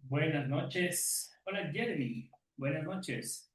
Buenas noches. Hola Jeremy. Buenas noches.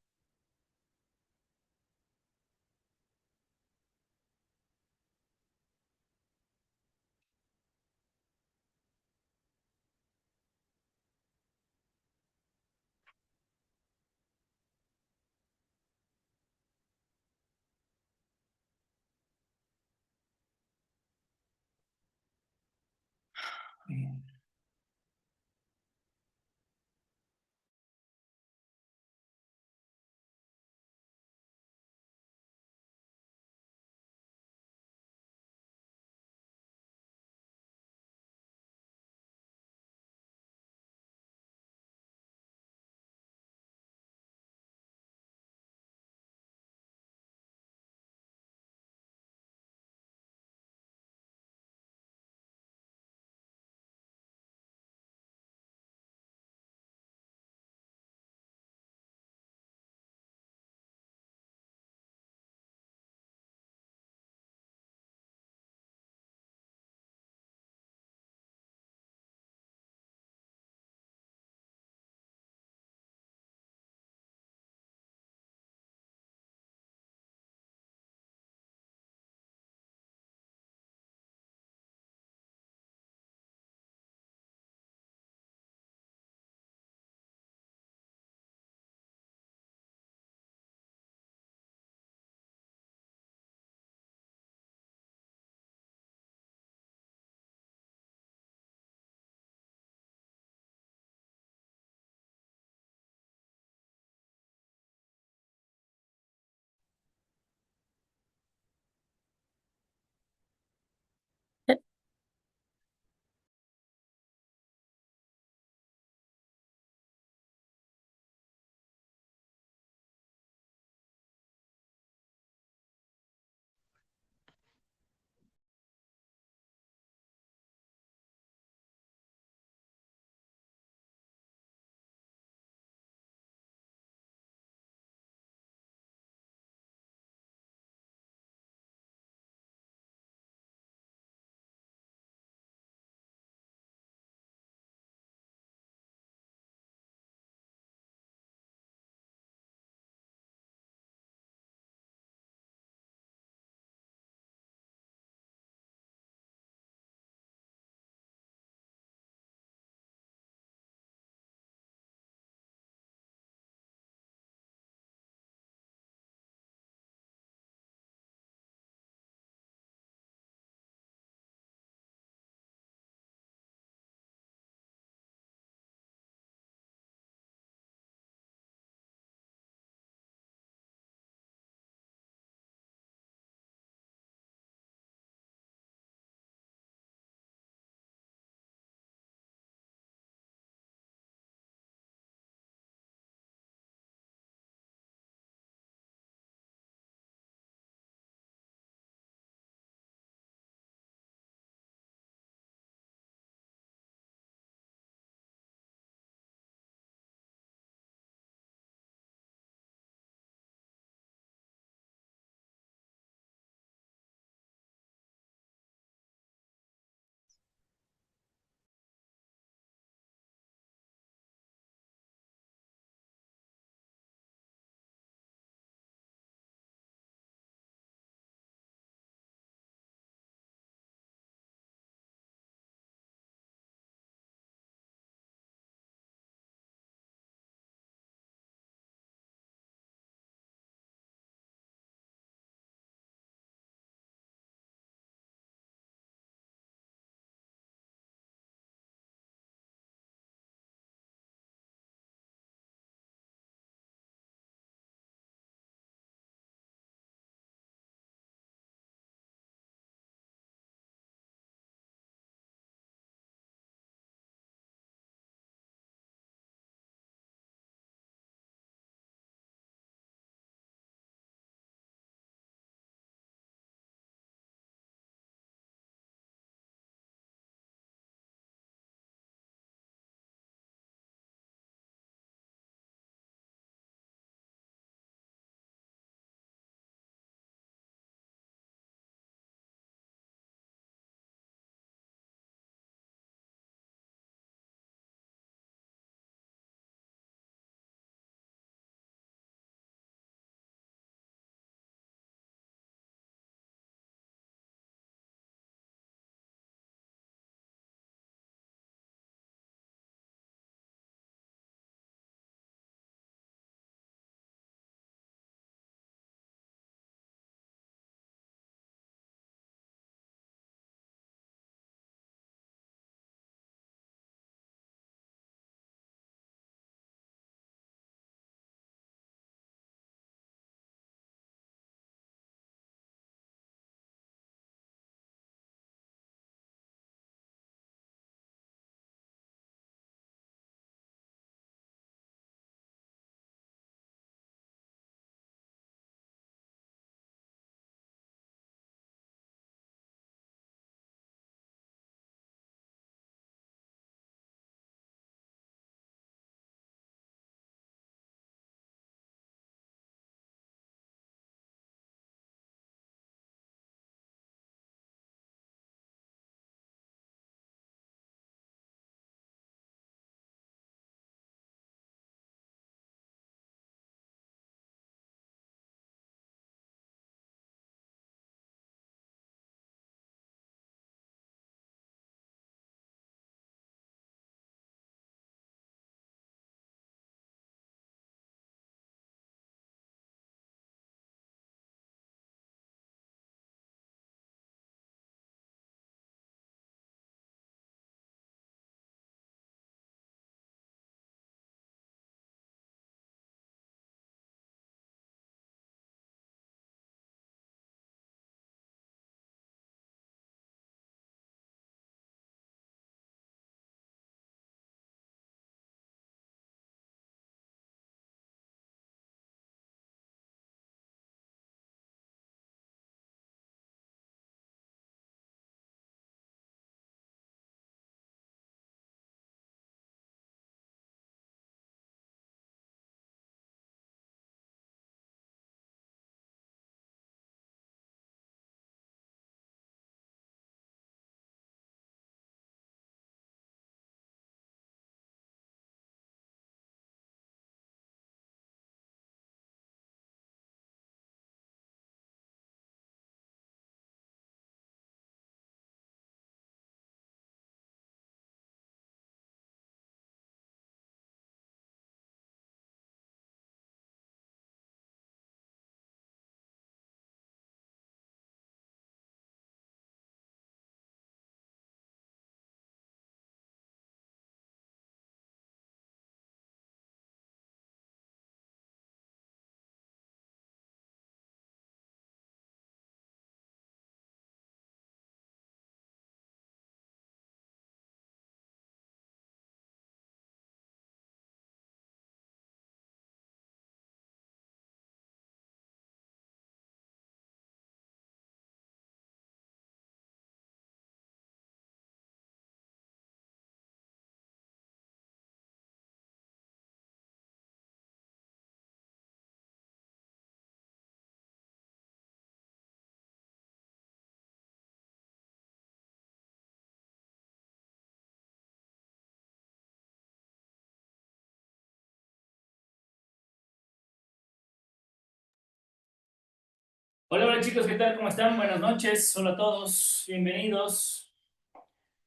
Hola, hola chicos, ¿qué tal? ¿Cómo están? Buenas noches. Hola a todos, bienvenidos.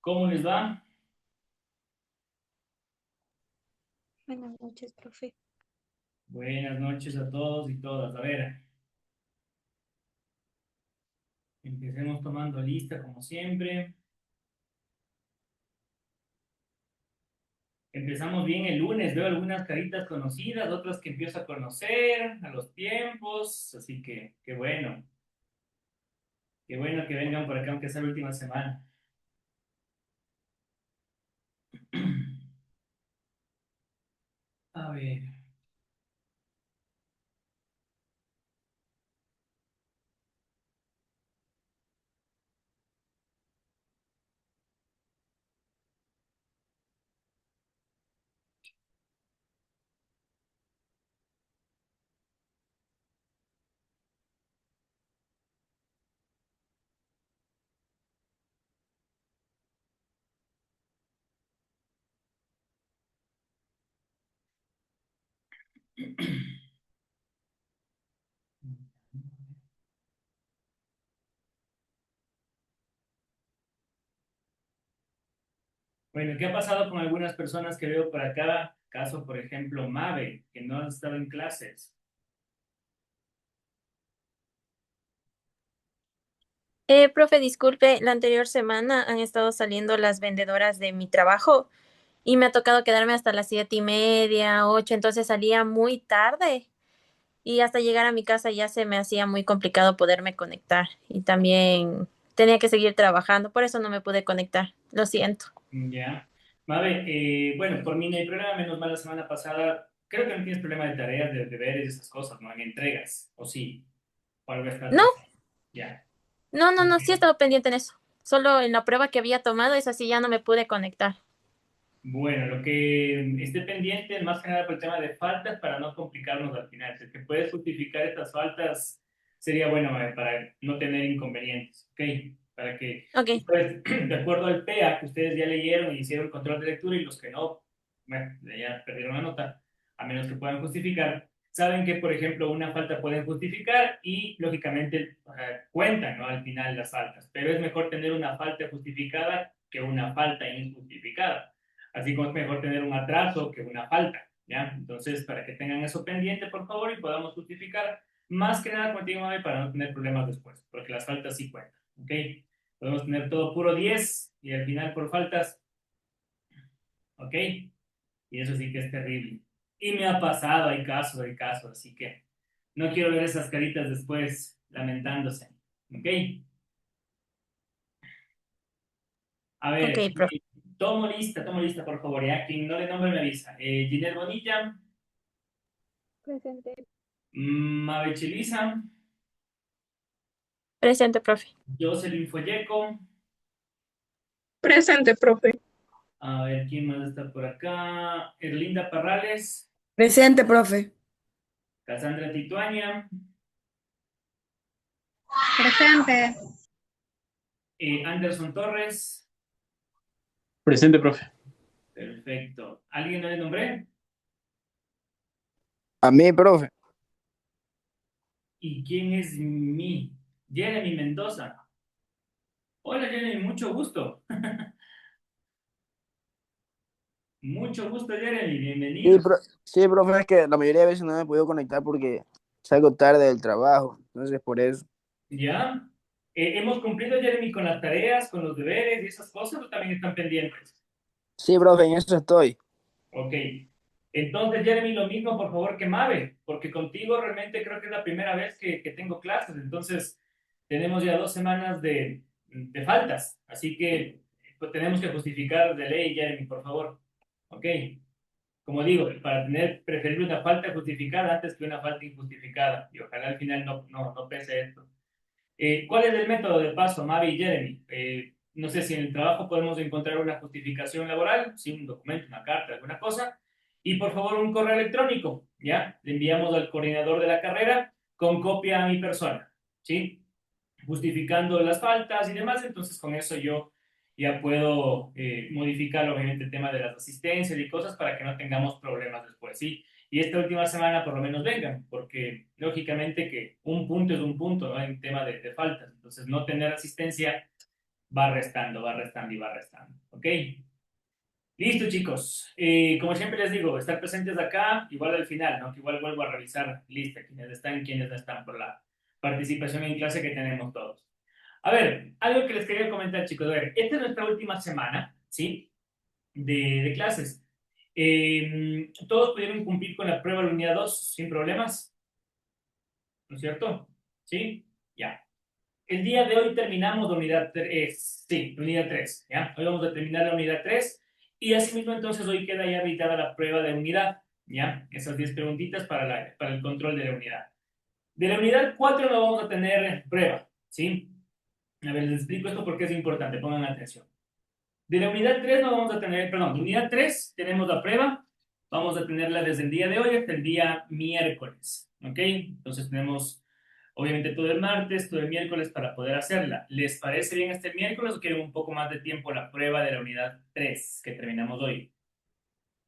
¿Cómo les va? Buenas noches, profe. Buenas noches a todos y todas. A ver, empecemos tomando lista como siempre. Empezamos bien el lunes, veo algunas caritas conocidas, otras que empiezo a conocer a los tiempos, así que qué bueno que vengan por acá aunque sea la última semana. A ver. Bueno, ¿qué ha pasado con algunas personas que veo por acá? Caso, por ejemplo, Mabe, que no han estado en clases. Profe, disculpe, la anterior semana han estado saliendo las vendedoras de mi trabajo y me ha tocado quedarme hasta las 7:30, 8, entonces salía muy tarde y hasta llegar a mi casa ya se me hacía muy complicado poderme conectar y también tenía que seguir trabajando, por eso no me pude conectar, lo siento. Ya. Mabe, bueno, por mí no hay problema, menos mal la semana pasada. Creo que no tienes problema de tareas, de deberes, esas cosas, ¿no? En entregas, o sí, o algo está No, atrasado. Ya. no, sí he estado pendiente en eso. Solo en la prueba que había tomado, esa sí ya no me pude conectar. Bueno, lo que esté pendiente, más que nada por el tema de faltas, para no complicarnos al final. Si es que puedes justificar estas faltas, sería bueno para no tener inconvenientes, ¿ok? Para que, Ok, pues, de acuerdo al PEA, que ustedes ya leyeron y hicieron el control de lectura y los que no, bueno, ya perdieron la nota, a menos que puedan justificar, saben que, por ejemplo, una falta pueden justificar y, lógicamente, cuentan, ¿no? Al final las faltas. Pero es mejor tener una falta justificada que una falta injustificada. Así como es mejor tener un atraso que una falta, ¿ya? Entonces, para que tengan eso pendiente, por favor, y podamos justificar más que nada contigo, para no tener problemas después, porque las faltas sí cuentan, ¿ok? Podemos tener todo puro 10 y al final por faltas, ¿ok? Y eso sí que es terrible. Y me ha pasado, hay casos, así que no quiero ver esas caritas después lamentándose, ¿ok? A ok, ver, profe. tomo lista, por favor, ya. Quien no le nombre me avisa. Ginelle Bonilla, Presente. Mabel Chiliza, Presente, profe. Jocelyn Folleco, Presente, profe. a ver quién más está por acá, Erlinda Parrales, Presente, profe. Cassandra Tituania, Presente. Anderson Torres, Presente, profe. perfecto. ¿Alguien no le nombré? A mí, profe. ¿Y quién es mi? Jeremy Mendoza. Hola Jeremy, mucho gusto. Mucho gusto Jeremy, Sí, bienvenido. sí, profe, es que la mayoría de veces no me he podido conectar porque salgo tarde del trabajo. Entonces, por eso. ¿Ya? ¿Hemos cumplido Jeremy con las tareas, con los deberes y esas cosas o también están pendientes? Sí, profe, en eso estoy. Ok. Entonces, Jeremy, lo mismo, por favor, que Mabe, porque contigo realmente creo que es la primera vez que tengo clases. Entonces, tenemos ya 2 semanas de faltas. Así que pues, tenemos que justificar de ley, Jeremy, por favor. Ok. Como digo, para tener preferible una falta justificada antes que una falta injustificada. Y ojalá al final no pese esto. ¿Cuál es el método de paso, Mavi y Jeremy? No sé si en el trabajo podemos encontrar una justificación laboral, sí, un documento, una carta, alguna cosa, y por favor un correo electrónico, ¿ya? Le enviamos al coordinador de la carrera con copia a mi persona, ¿sí? Justificando las faltas y demás, entonces con eso yo ya puedo modificar obviamente el tema de las asistencias y cosas para que no tengamos problemas después, ¿sí? y esta última semana por lo menos vengan, porque lógicamente que un punto es un punto, ¿no? En tema de faltas. Entonces, no tener asistencia va restando, va restando y va restando. ¿Ok? Listo, chicos. Como siempre les digo, estar presentes acá, igual al final, ¿no? Que igual vuelvo a revisar lista, quienes no están por la participación en clase que tenemos todos. A ver, algo que les quería comentar, chicos. A ver, esta es nuestra última semana, ¿sí? De clases. Todos pudieron cumplir con la prueba de la unidad 2 sin problemas, ¿no es cierto? ¿Sí? Ya. El día de hoy terminamos la unidad 3, sí, la unidad 3, ¿ya? Hoy vamos a terminar la unidad 3 y asimismo entonces hoy queda ya habilitada la prueba de unidad, ¿ya? Esas 10 preguntitas para el control de la unidad. De la unidad 4 no vamos a tener prueba, ¿sí? A ver, les explico esto porque es importante, pongan atención. De la unidad 3 no vamos a tener, perdón, de unidad 3 tenemos la prueba, vamos a tenerla desde el día de hoy hasta el día miércoles, ¿ok? Entonces tenemos, obviamente, todo el martes, todo el miércoles para poder hacerla. ¿Les parece bien este miércoles o quieren un poco más de tiempo la prueba de la unidad 3 que terminamos hoy?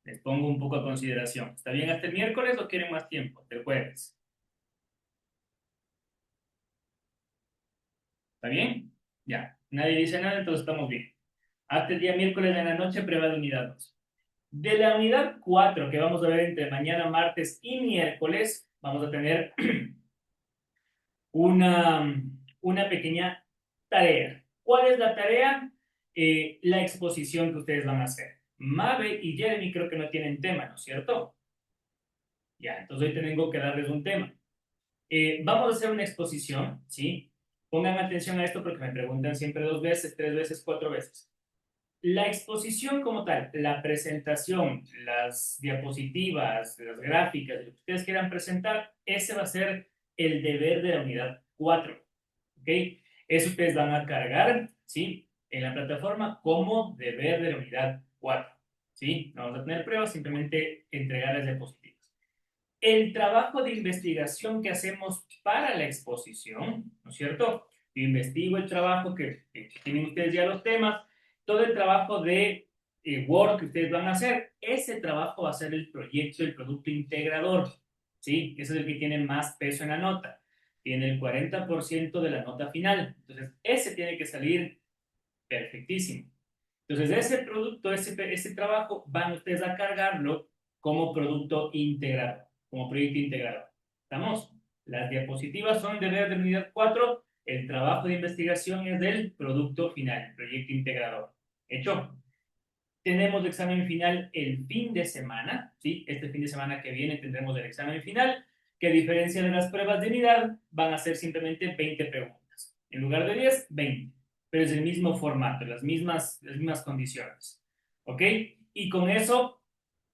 Les pongo un poco a consideración. ¿Está bien hasta el miércoles o quieren más tiempo? Del jueves. ¿Está bien? Ya. Nadie dice nada, entonces estamos bien. Hasta el día miércoles en la noche, prueba de unidad 2. De la unidad 4 que vamos a ver entre mañana, martes y miércoles, vamos a tener una pequeña tarea. ¿Cuál es la tarea? La exposición que ustedes van a hacer. Mabe y Jeremy creo que no tienen tema, ¿no es cierto? Ya, entonces hoy tengo que darles un tema. Vamos a hacer una exposición, ¿sí? Pongan atención a esto porque me preguntan siempre 2 veces, 3 veces, 4 veces. La exposición como tal, la presentación, las diapositivas, las gráficas, lo que ustedes quieran presentar, ese va a ser el deber de la unidad 4. ¿Ok? Eso ustedes van a cargar, ¿sí? En la plataforma como deber de la unidad 4. ¿Sí? No vamos a tener pruebas, simplemente entregar las diapositivas. El trabajo de investigación que hacemos para la exposición, ¿no es cierto? Yo investigo el trabajo que tienen ustedes ya los temas, todo el trabajo de Word que ustedes van a hacer, ese trabajo va a ser el proyecto, el producto integrador, ¿sí? Ese es el que tiene más peso en la nota. Tiene el 40% de la nota final. Entonces, ese tiene que salir perfectísimo. Entonces, ese producto, ese trabajo, van ustedes a cargarlo como producto integrado, como proyecto integrado. ¿Estamos? Las diapositivas son de ver de unidad 4, el trabajo de investigación es del producto final, el proyecto integrador. ¿Hecho? Tenemos el examen final el fin de semana, ¿sí? Este fin de semana que viene tendremos el examen final, que a diferencia de las pruebas de unidad, van a ser simplemente 20 preguntas. En lugar de 10, 20. Pero es el mismo formato, las mismas condiciones. ¿Ok? Y con eso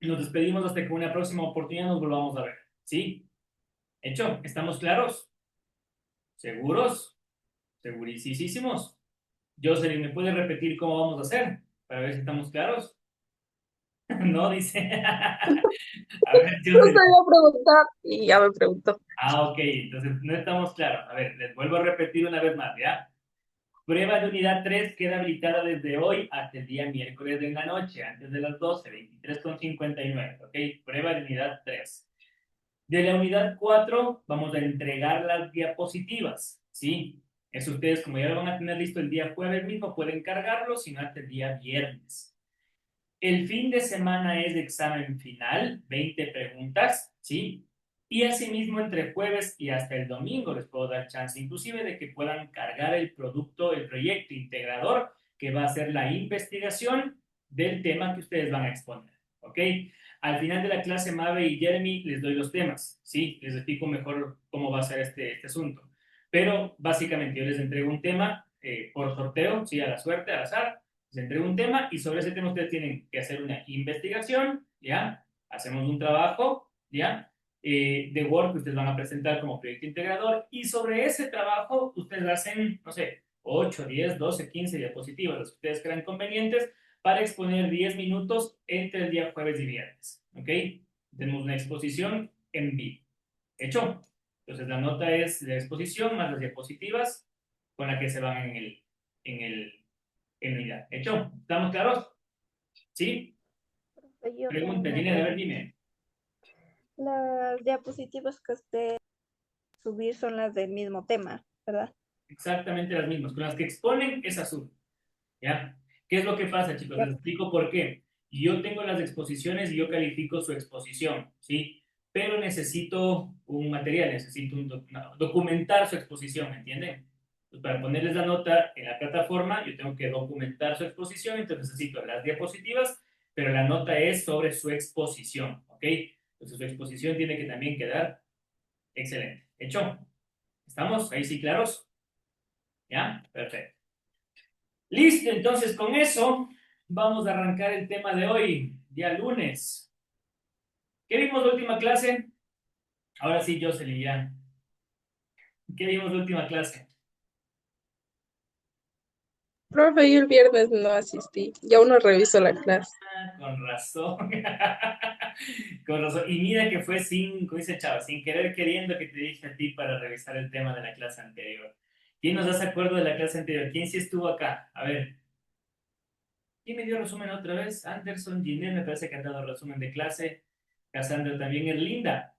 nos despedimos hasta que una próxima oportunidad nos volvamos a ver. ¿Sí? ¿Hecho? ¿Estamos claros? ¿Seguros? ¿Segurísimos? Jocelyn, ¿me puede repetir cómo vamos a hacer? Para ver si estamos claros. No, dice. A ver, Justo Jocelyn. iba a preguntar y ya me preguntó. Ok, entonces no estamos claros. A ver, les vuelvo a repetir una vez más, ¿ya? Prueba de unidad 3 queda habilitada desde hoy hasta el día miércoles de la noche, antes de las 12, 23:59, ¿ok? Prueba de unidad 3. De la unidad 4 vamos a entregar las diapositivas, ¿sí? Eso ustedes, como ya lo van a tener listo el día jueves mismo, pueden cargarlo, sino hasta el día viernes. El fin de semana es de examen final, 20 preguntas, ¿sí? Y asimismo entre jueves y hasta el domingo les puedo dar chance inclusive de que puedan cargar el producto, el proyecto integrador que va a ser la investigación del tema que ustedes van a exponer, ¿ok? Al final de la clase, Mabe y Jeremy les doy los temas, ¿sí? Les explico mejor cómo va a ser este asunto. Pero básicamente yo les entrego un tema por sorteo, ¿sí? A la suerte, al azar, les entrego un tema y sobre ese tema ustedes tienen que hacer una investigación, ¿ya? Hacemos un trabajo, ¿ya? De Word que ustedes van a presentar como proyecto integrador y sobre ese trabajo ustedes hacen, no sé, 8, 10, 12, 15 diapositivas, las que ustedes crean convenientes para exponer 10 minutos entre el día jueves y viernes, ¿ok? Tenemos una exposición en vivo. ¿Hecho? Entonces la nota es la exposición más las diapositivas con la que se van en unidad. ¿Hecho? ¿Estamos claros? ¿Sí? Yo tengo Pregunta, una Gina, a ver, pregunta. dime. Las diapositivas que usted subir son las del mismo tema, ¿verdad? Exactamente las mismas. Con las que exponen es azul. ¿Ya? ¿Qué es lo que pasa, chicos? Ya. Les explico por qué. Yo tengo las exposiciones y yo califico su exposición, ¿sí? Pero necesito un material, necesito documentar su exposición, ¿me entienden? Pues para ponerles la nota en la plataforma, yo tengo que documentar su exposición, entonces necesito las diapositivas, pero la nota es sobre su exposición, ¿ok? Entonces su exposición tiene que también quedar excelente. ¿Hecho? ¿Estamos ahí sí claros? ¿Ya? Perfecto. Listo, entonces con eso vamos a arrancar el tema de hoy, día lunes. ¿Qué vimos la última clase? Ahora sí, Jocelyn, ya. ¿Qué vimos la última clase? Profe, yo el viernes no asistí. Ya uno revisó la clase. Ah, con razón. Con razón. Y mira que fue sin, como dice Chava, sin querer queriendo que te dije a ti para revisar el tema de la clase anterior. ¿Quién nos hace acuerdo de la clase anterior? ¿Quién sí estuvo acá? A ver. ¿Quién me dio resumen otra vez? Anderson, Ginés, me parece que han dado resumen de clase. Cassandra también. Erlinda.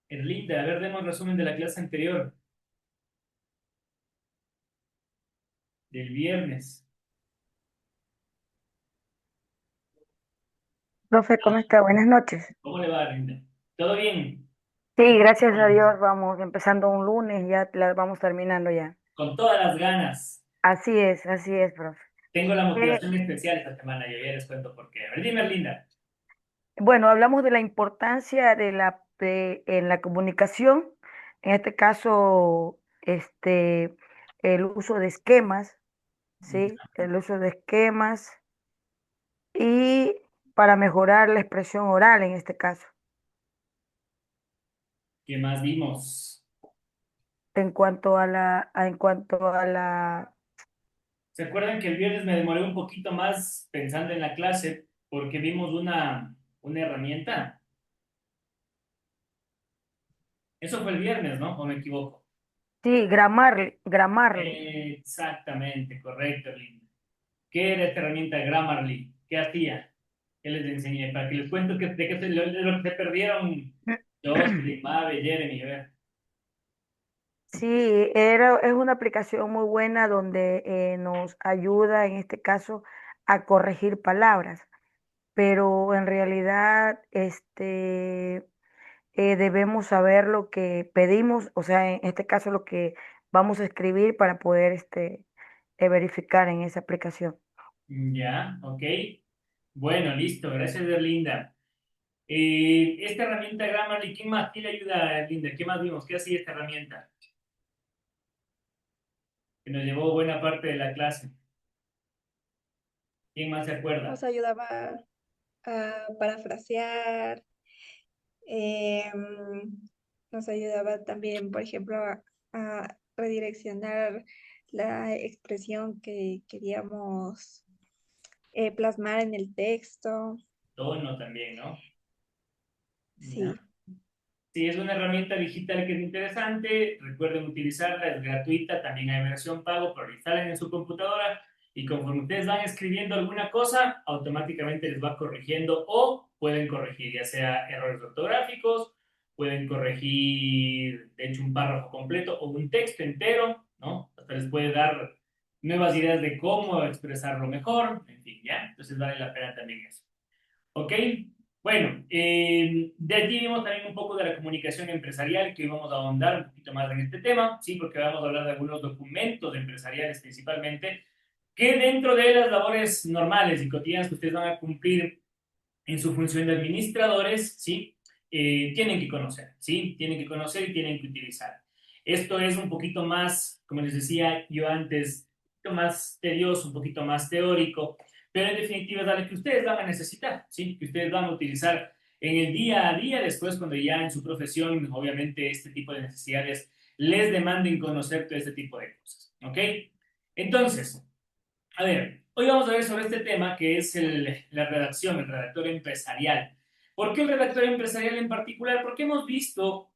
Erlinda, a ver, demos resumen de la clase anterior, del viernes. Profe, ¿cómo está? Buenas noches. ¿Cómo le va, Erlinda? ¿Todo bien? Sí, gracias a Dios vamos empezando un lunes, ya la vamos terminando ya. Con todas las ganas. Así es, profe. Tengo la Eh, motivación especial esta semana y ya les cuento por qué. A ver, dime, Erlinda. bueno, hablamos de la importancia en la comunicación, en este caso, el uso de esquemas, ¿sí? El uso de esquemas y para mejorar la expresión oral en este caso. ¿Qué más vimos? En cuanto a la, ¿Se acuerdan que el viernes me demoré un poquito más pensando en la clase porque vimos una herramienta? Eso fue el viernes, ¿no? ¿O me equivoco? sí, Grammarly. Exactamente, correcto, Erlinda. ¿Qué era esta herramienta Grammarly? ¿Qué hacía? ¿Qué les enseñé? Para que les cuento de qué de lo que se perdieron Jocelyn, Mabe, Jeremy, a ver. Sí, es una aplicación muy buena donde nos ayuda en este caso a corregir palabras, pero en realidad debemos saber lo que pedimos, o sea, en este caso lo que vamos a escribir para poder verificar en esa aplicación. Ya, ok. Bueno, listo, gracias, Erlinda. Esta herramienta Grammarly, ¿quién más? ¿Quién le ayuda, Erlinda? ¿Qué más vimos? ¿Qué hacía esta herramienta? Que nos llevó buena parte de la clase. ¿Quién más se acuerda? Nos ayudaba a parafrasear, nos ayudaba también, por ejemplo, a redireccionar la expresión que queríamos plasmar en el texto. Tono también, ¿no? Ya. Sí. Sí, es una herramienta digital que es interesante. Recuerden utilizarla, es gratuita. También hay versión pago, pero la instalan en su computadora y conforme ustedes van escribiendo alguna cosa, automáticamente les va corrigiendo o pueden corregir, ya sea errores ortográficos, pueden corregir, de hecho, un párrafo completo o un texto entero, ¿no? Hasta les puede dar nuevas ideas de cómo expresarlo mejor, en fin, ¿ya? Entonces vale la pena también eso. ¿Ok? Bueno, de allí vimos también un poco de la comunicación empresarial, que hoy vamos a ahondar un poquito más en este tema, ¿sí? Porque vamos a hablar de algunos documentos empresariales principalmente, que dentro de las labores normales y cotidianas que ustedes van a cumplir en su función de administradores, ¿sí? Tienen que conocer, ¿sí? Tienen que conocer y tienen que utilizar. Esto es un poquito más, como les decía yo antes, un poquito más tedioso, un poquito más teórico, pero en definitiva es algo que ustedes van a necesitar, ¿sí? Que ustedes van a utilizar en el día a día, después cuando ya en su profesión, obviamente, este tipo de necesidades les demanden conocer todo este tipo de cosas, ¿ok? Entonces, a ver, hoy vamos a ver sobre este tema que es la redacción, el redactor empresarial. ¿Por qué el redactor empresarial en particular? Porque hemos visto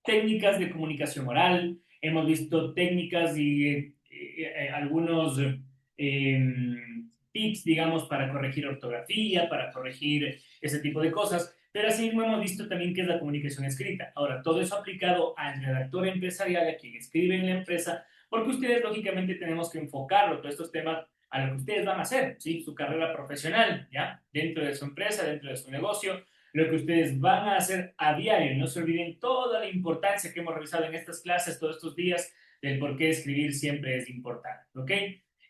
técnicas de comunicación oral, hemos visto técnicas y algunos tips, digamos, para corregir ortografía, para corregir ese tipo de cosas, pero así mismo hemos visto también qué es la comunicación escrita. Ahora, todo eso aplicado al redactor empresarial, a quien escribe en la empresa, porque ustedes lógicamente tenemos que enfocarlo, todos estos temas, a lo que ustedes van a hacer, ¿sí? Su carrera profesional, ¿ya? Dentro de su empresa, dentro de su negocio, lo que ustedes van a hacer a diario. No se olviden toda la importancia que hemos revisado en estas clases todos estos días del por qué escribir siempre es importante, ¿ok?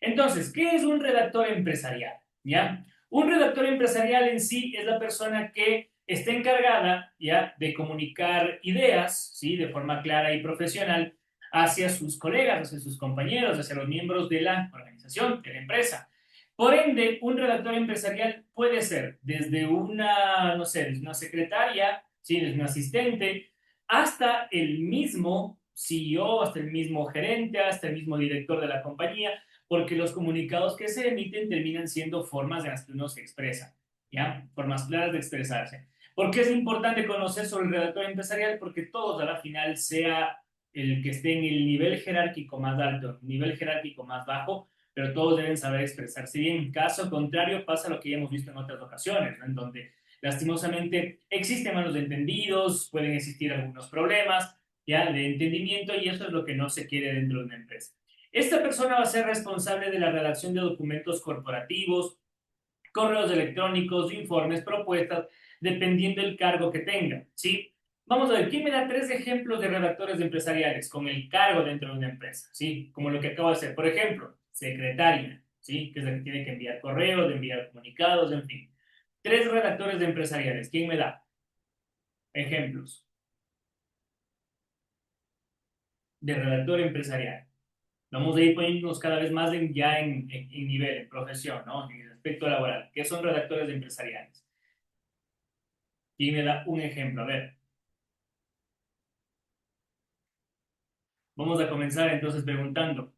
Entonces, ¿qué es un redactor empresarial? ¿Ya? Un redactor empresarial en sí es la persona que está encargada, ¿ya?, de comunicar ideas, ¿sí?, de forma clara y profesional hacia sus colegas, hacia sus compañeros, hacia los miembros de la organización, de la empresa. Por ende, un redactor empresarial puede ser desde una, no sé, desde una secretaria, ¿sí?, desde un asistente, hasta el mismo CEO, hasta el mismo gerente, hasta el mismo director de la compañía, porque los comunicados que se emiten terminan siendo formas de las que uno se expresa, ¿ya? Formas claras de expresarse. ¿Por qué es importante conocer sobre el redactor empresarial? Porque todos a la final, sea el que esté en el nivel jerárquico más alto, nivel jerárquico más bajo, pero todos deben saber expresarse bien. En caso contrario, pasa lo que ya hemos visto en otras ocasiones, ¿no?, en donde lastimosamente existen malos entendidos, pueden existir algunos problemas, ya, de entendimiento, y eso es lo que no se quiere dentro de una empresa. Esta persona va a ser responsable de la redacción de documentos corporativos, correos electrónicos, informes, propuestas, dependiendo del cargo que tenga, ¿sí? Vamos a ver, ¿quién me da 3 ejemplos de redactores empresariales con el cargo dentro de una empresa? ¿Sí? Como lo que acabo de hacer. Por ejemplo, secretaria, ¿sí?, que es la que tiene que enviar correos, de enviar comunicados, en fin. 3 redactores empresariales. ¿Quién me da ejemplos de redactor empresarial? Vamos a ir poniéndonos cada vez más en nivel, en profesión, ¿no?, en el aspecto laboral. ¿Qué son redactores empresariales? ¿Quién me da un ejemplo? A ver. Vamos a comenzar entonces preguntando.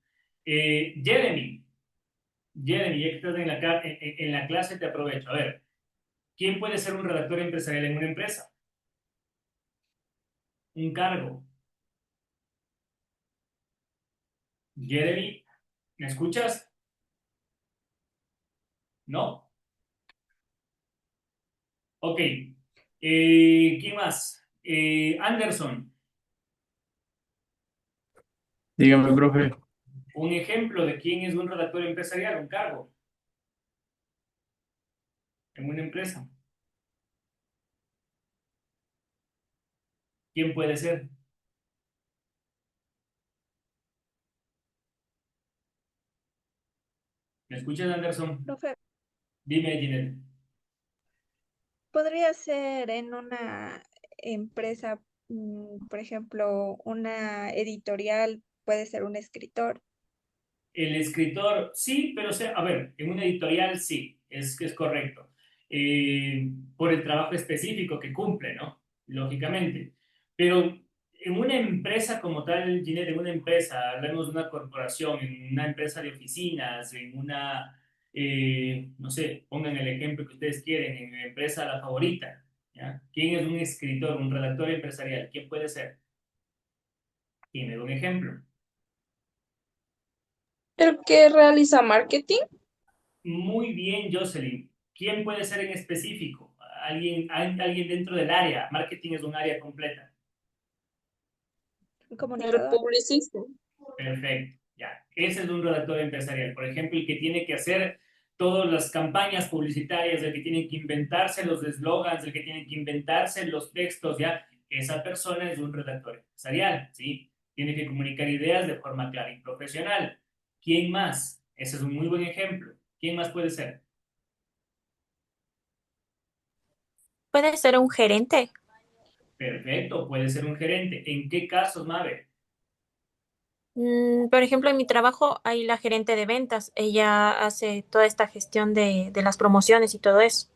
Jeremy, ya que estás en la clase, te aprovecho. A ver, ¿quién puede ser un redactor empresarial en una empresa? Un cargo. Jeremy, ¿me escuchas? ¿No? Ok. ¿Quién más? Anderson, Dígame, profe. un ejemplo de quién es un redactor empresarial, un cargo en una empresa. ¿Quién puede ser? ¿Me escuchas, Anderson? Profe, Dime, Ginette. podría ser en una empresa, por ejemplo, una editorial, puede ser un escritor. El escritor, sí, pero a ver, en una editorial sí, es correcto. Por el trabajo específico que cumple, ¿no? Lógicamente. Pero en una empresa como tal, Ginette, en una empresa, hablemos de una corporación, en una empresa de oficinas, en una, no sé, pongan el ejemplo que ustedes quieren, en la empresa La Favorita, ¿ya? ¿Quién es un escritor, un redactor empresarial? ¿Quién puede ser? Tiene un ejemplo. ¿El que realiza marketing? Muy bien, Jocelyn. ¿Quién puede ser en específico? Alguien dentro del área. Marketing es un área completa. Un El comunicador. publicista. Perfecto, ya. Ese es un redactor empresarial. Por ejemplo, el que tiene que hacer todas las campañas publicitarias, el que tiene que inventarse los eslogans, el que tiene que inventarse los textos, ya. Esa persona es un redactor empresarial, ¿sí? Tiene que comunicar ideas de forma clara y profesional. ¿Quién más? Ese es un muy buen ejemplo. ¿Quién más puede ser? Puede ser un gerente. Perfecto, puede ser un gerente. ¿En qué casos, Mave? Por ejemplo, en mi trabajo hay la gerente de ventas. Ella hace toda esta gestión de las promociones y todo eso.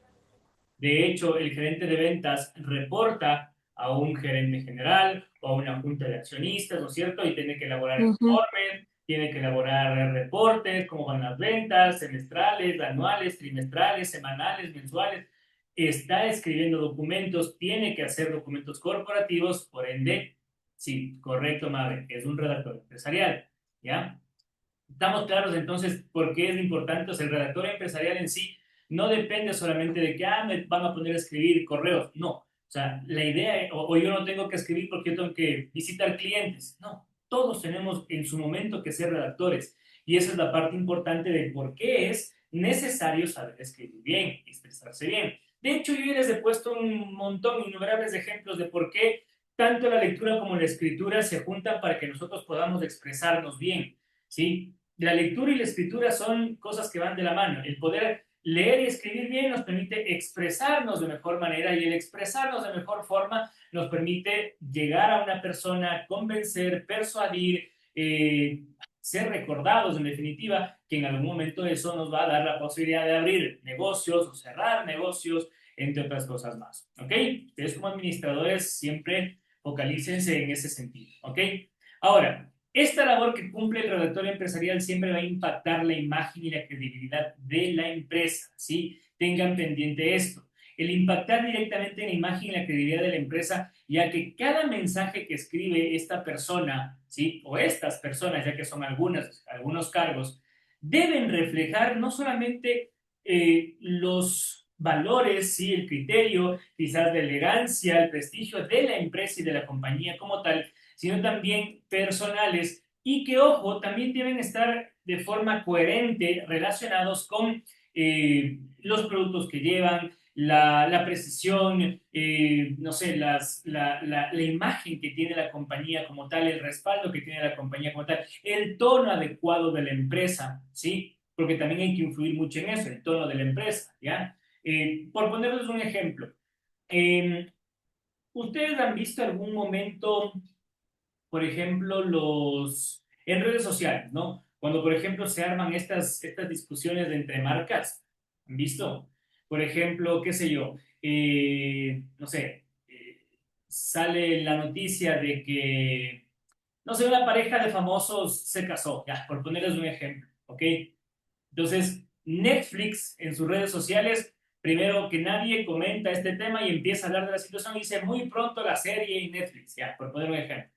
De hecho, el gerente de ventas reporta a un gerente general o a una junta de accionistas, ¿no es cierto? Y tiene que elaborar Ujú. informes, tiene que elaborar reportes, cómo van las ventas, semestrales, anuales, trimestrales, semanales, mensuales. Está escribiendo documentos, tiene que hacer documentos corporativos, por ende, sí, correcto, Mave, es un redactor empresarial, ¿ya? Estamos claros entonces por qué es importante. O sea, el redactor empresarial en sí no depende solamente de que me van a poner a escribir correos. No. O sea, la idea, o yo no tengo que escribir porque yo tengo que visitar clientes. No. Todos tenemos en su momento que ser redactores. Y esa es la parte importante de por qué es necesario saber escribir bien, expresarse bien. De hecho, yo les he puesto un montón, innumerables ejemplos de por qué tanto la lectura como la escritura se juntan para que nosotros podamos expresarnos bien, ¿sí? La lectura y la escritura son cosas que van de la mano. El poder leer y escribir bien nos permite expresarnos de mejor manera, y el expresarnos de mejor forma nos permite llegar a una persona, convencer, persuadir, ser recordados en definitiva, que en algún momento eso nos va a dar la posibilidad de abrir negocios o cerrar negocios, entre otras cosas más. ¿Ok? Ustedes como administradores siempre focalícense en ese sentido. ¿Ok? Ahora, esta labor que cumple el redactor empresarial siempre va a impactar la imagen y la credibilidad de la empresa, ¿sí? Tengan pendiente esto. El impactar directamente en la imagen y la credibilidad de la empresa, ya que cada mensaje que escribe esta persona, ¿sí? O estas personas, ya que son algunos cargos, deben reflejar no solamente los valores, ¿sí? El criterio, quizás de elegancia, el prestigio de la empresa y de la compañía como tal, sino también personales, y que, ojo, también deben estar de forma coherente relacionados con los productos que llevan, la precisión, no sé, la imagen que tiene la compañía como tal, el respaldo que tiene la compañía como tal, el tono adecuado de la empresa, ¿sí? Porque también hay que influir mucho en eso, el tono de la empresa, ¿ya? Por ponerles un ejemplo, ¿ustedes han visto algún momento, por ejemplo, en redes sociales, ¿no? Cuando, por ejemplo, se arman estas discusiones de entre marcas, ¿han visto? Por ejemplo, qué sé yo, no sé, sale la noticia de que, no sé, una pareja de famosos se casó, ya, por ponerles un ejemplo, ¿ok? Entonces, Netflix en sus redes sociales, primero que nadie comenta este tema y empieza a hablar de la situación y dice muy pronto la serie en Netflix, ya, por poner un ejemplo.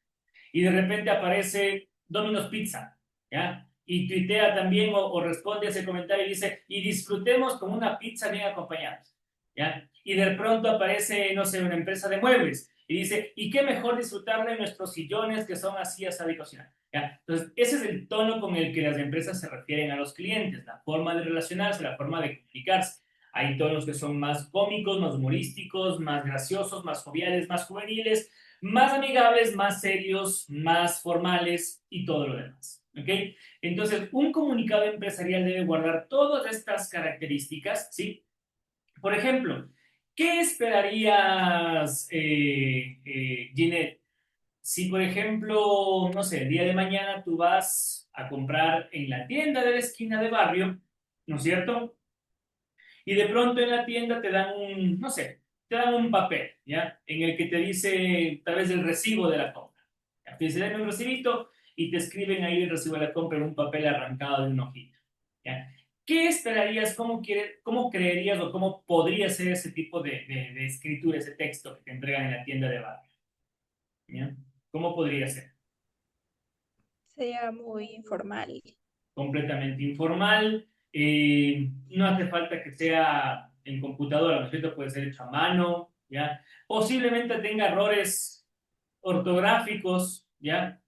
Y de repente aparece Domino's Pizza, ¿ya? Y tuitea también o responde a ese comentario y dice, y disfrutemos con una pizza bien acompañados, ¿ya? Y de pronto aparece, no sé, una empresa de muebles y dice, y qué mejor disfrutar de nuestros sillones que son así, así de cocinar, ¿ya? Entonces, ese es el tono con el que las empresas se refieren a los clientes, la forma de relacionarse, la forma de comunicarse. Hay tonos que son más cómicos, más humorísticos, más graciosos, más joviales, más juveniles, más amigables, más serios, más formales y todo lo demás. ¿Ok? Entonces, un comunicado empresarial debe guardar todas estas características, ¿sí? Por ejemplo, ¿qué esperarías, Ginette? Si, por ejemplo, no sé, el día de mañana tú vas a comprar en la tienda de la esquina de barrio, ¿no es cierto? Y de pronto en la tienda te dan un, no sé, te dan un papel, ¿ya? En el que te dice tal vez el recibo de la compra. ¿Ya? Te dicen un recibito y te escriben ahí el recibo de la compra en un papel arrancado de una hojita, ¿ya? ¿Qué esperarías, cómo creerías o cómo podría ser ese tipo de escritura, ese texto que te entregan en la tienda de barrio? ¿Ya? ¿Cómo podría ser? Sería muy informal. Completamente informal, no hace falta que sea en computadora, ¿no es cierto? Puede ser hecho a mano, ¿ya? Posiblemente tenga errores ortográficos, ¿ya?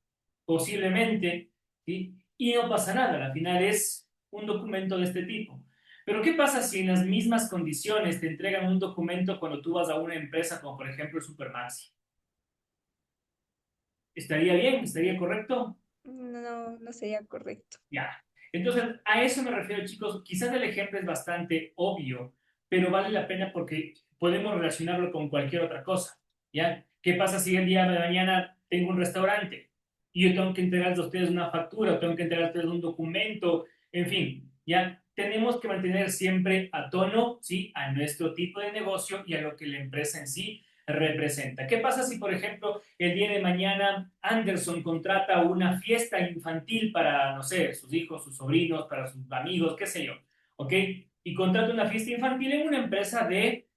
Posiblemente, ¿sí? Y no pasa nada, al final es un documento de este tipo. Pero ¿qué pasa si en las mismas condiciones te entregan un documento cuando tú vas a una empresa como por ejemplo Supermaxi? ¿Estaría bien? ¿Estaría correcto? No, no sería correcto. Ya. Entonces, a eso me refiero, chicos. Quizás el ejemplo es bastante obvio, pero vale la pena porque podemos relacionarlo con cualquier otra cosa. ¿Ya? ¿Qué pasa si el día de mañana tengo un restaurante y yo tengo que entregarles a ustedes una factura, o tengo que entregarles a ustedes un documento? En fin, ¿ya? Tenemos que mantener siempre a tono, ¿sí? A nuestro tipo de negocio y a lo que la empresa en sí representa. ¿Qué pasa si, por ejemplo, el día de mañana Anderson contrata una fiesta infantil para, no sé, sus hijos, sus sobrinos, para sus amigos, qué sé yo, ¿ok? Y contrata una fiesta infantil en una empresa de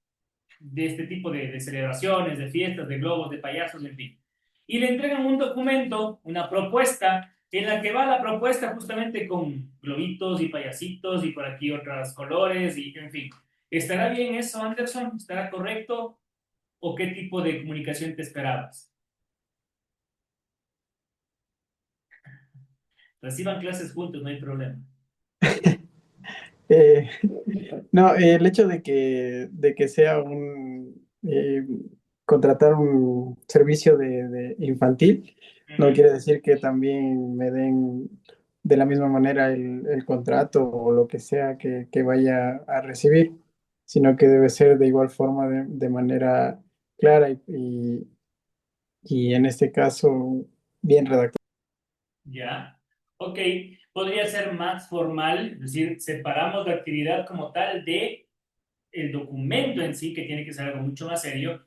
este tipo de celebraciones, de fiestas, de globos, de payasos, en fin. Y le entregan un documento, una propuesta en la que va la propuesta justamente con globitos y payasitos y por aquí otros colores y en fin. ¿Estará bien eso, Anderson? ¿Estará correcto? ¿O qué tipo de comunicación te esperabas? Reciban clases juntos, no hay problema. Eh, no, el hecho de que sea contratar un servicio de infantil no quiere decir que también me den de la misma manera el contrato o lo que sea que vaya a recibir, sino que debe ser de igual forma de manera clara y en este caso bien redactado. ¿Ya? Ok, podría ser más formal, es decir, separamos la actividad como tal de el documento en sí, que tiene que ser algo mucho más serio.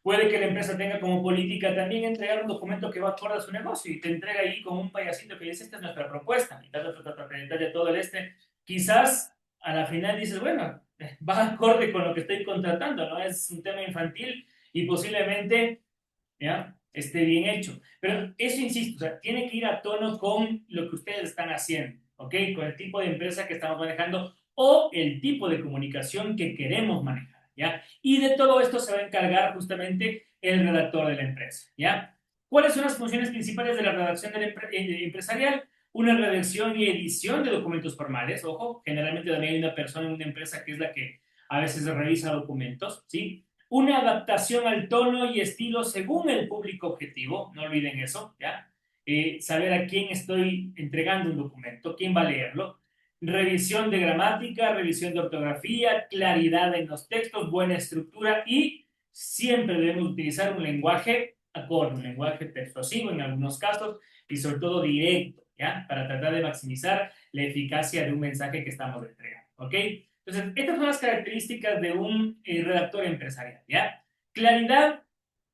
Puede que la empresa tenga como política también entregar un documento que va acorde a su negocio y te entrega ahí con un payasito que dice, esta es nuestra propuesta, y tal, todo el este. Quizás a la final dices, bueno, va acorde con lo que estoy contratando, ¿no? Es un tema infantil y posiblemente, ¿ya? Esté bien hecho. Pero eso, insisto, o sea, tiene que ir a tono con lo que ustedes están haciendo, ¿ok? Con el tipo de empresa que estamos manejando o el tipo de comunicación que queremos manejar, ¿ya? Y de todo esto se va a encargar justamente el redactor de la empresa, ¿ya? ¿Cuáles son las funciones principales de la redacción empresarial? Una redacción y edición de documentos formales, ojo, generalmente también hay una persona en una empresa que es la que a veces revisa documentos, ¿sí? Una adaptación al tono y estilo según el público objetivo, no olviden eso, ¿ya? Saber a quién estoy entregando un documento, quién va a leerlo. Revisión de gramática, revisión de ortografía, claridad en los textos, buena estructura y siempre debemos utilizar un lenguaje acorde, un lenguaje persuasivo en algunos casos y sobre todo directo, ¿ya? Para tratar de maximizar la eficacia de un mensaje que estamos entregando, ¿ok? Entonces, estas son las características de un redactor empresarial, ¿ya? Claridad